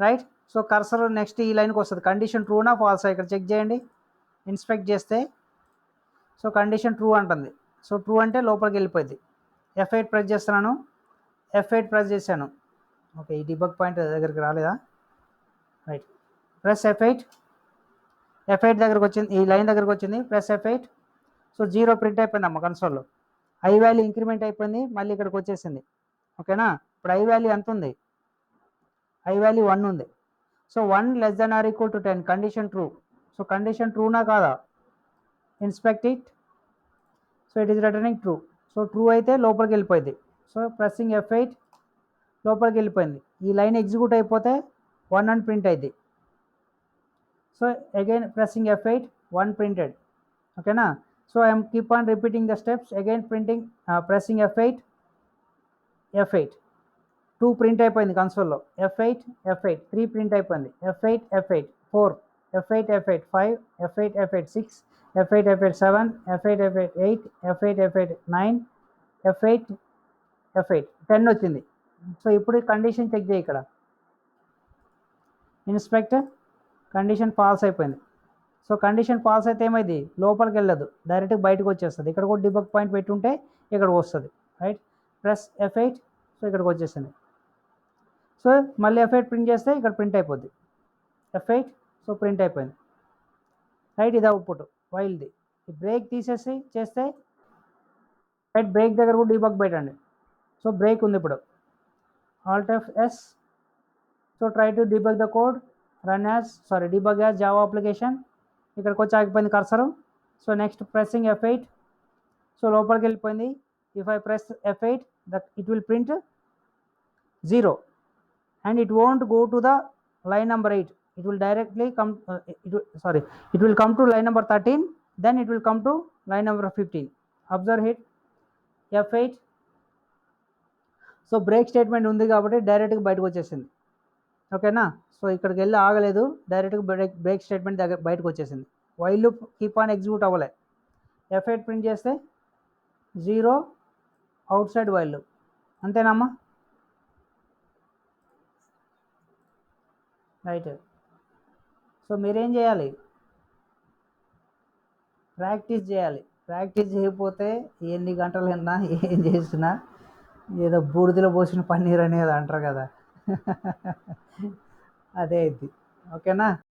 రైట్. సో కర్సర్ నెక్స్ట్ ఈ లైన్కి వస్తుంది, కండిషన్ ట్రూనా ఫాల్సా ఇక్కడ చెక్ చేయండి. ఇన్స్పెక్ట్ చేస్తే సో కండిషన్ ట్రూ అంటుంది. సో ట్రూ అంటే లోపలికి వెళ్ళిపోయింది. F8 ప్రెస్ చేస్తున్నాను, F8 ప్రెస్ చేశాను. ఓకే, ఈ డీబగ్ పాయింట్ దగ్గరికి రాలేదా? Right, press F8. F8 దగ్గరకు వచ్చింది, ఈ లైన్ దగ్గరకు వచ్చింది, ప్రెస్ F8. సో 0 ప్రింట్ అయిపోయింది అమ్మ కన్సోల్లో. ఐ వాల్యూ ఇంక్రిమెంట్ అయిపోయింది, మళ్ళీ ఇక్కడికి వచ్చేసింది. ఓకేనా? ఇప్పుడు ఐ వాల్యూ ఎంత ఉంది, ఐ వాల్యూ 1 ఉంది. So 1 <10 condition true. So condition ట్రూనా కాదా, inspect it. So it is returning true. So true అయితే లోపలికి వెళ్ళిపోయింది. సో ప్రెస్సింగ్ F8, లోపలికి వెళ్ళిపోయింది. ఈ లైన్ ఎగ్జిక్యూట్ అయిపోతే 1 అని ప్రింట్ అయింది. So again pressing F8, 1 printed. ఓకేనా? So I'm keep on repeating the steps, again printing, pressing F8, 2 print అయిపోయింది కన్సోల్లో. F8, 3 ప్రింట్ అయిపోయింది. F8, 4, F8, 5, F8, 6, F8, 7, F8, 8, F8, 9, F8, 10 వచ్చింది. సో ఇప్పుడు కండిషన్ చెక్ చేయి, ఇక్కడ ఇన్స్పెక్ట్, కండిషన్ ఫాల్స్ అయిపోయింది. So condition false అయితే ఏమైంది, లోపలికి వెళ్ళదు, డైరెక్ట్గా బయటకు వచ్చేస్తుంది. ఇక్కడ కూడా డిబగ్ పాయింట్ పెట్టుంటే ఇక్కడికి వస్తుంది. Right, plus F8. సో ఇక్కడికి వచ్చేసింది. సో మళ్ళీ F8 ప్రింట్ చేస్తే ఇక్కడ ప్రింట్ అయిపోద్ది, F8. సో ప్రింట్ అయిపోయింది. రైట్, ఇది అవుట్పుట్ వైల్ది. ఈ బ్రేక్ తీసేసి చేస్తే రైట్ బ్రేక్ దగ్గర కూడా డీబగ్ పెట్టండి. సో బ్రేక్ ఉంది ఇప్పుడు. Alt F S. So try to debug the code, run as debug as Java application. ఇక్కడికి వచ్చి ఆగిపోయింది cursor. So next pressing F8. So లోపలికి వెళ్ళిపోయింది. If I press F8 it will print 0 and it won't go to the line number 8. It will directly come it will come to line number 13, then it will come to line number 15. Observe it, F8. So break statement ఉంది కాబట్టి డైరెక్ట్గా బయటకు వచ్చేసింది. ఓకేనా? So ఇక్కడికి వెళ్ళి ఆగలేదు, డైరెక్ట్గా బ్రేక్ స్టేట్మెంట్ దగ్గర బయటకు వచ్చేసింది. While loop keep on execute అవ్వలే. F8 ప్రింట్ చేస్తే 0 అవుట్ సైడ్ వైల్ లూప్. అంతేనమ్మా? రైట్. సో మీరేం చేయాలి? ప్రాక్టీస్ చేయాలి. ప్రాక్టీస్ చేయకపోతే ఎన్ని గంటలు విన్నా ఏం చేసినా ఏదో బూడిదలో పోసిన పన్నీర్ అనేది అంటారు కదా, అదే ఇది. ఓకేనా?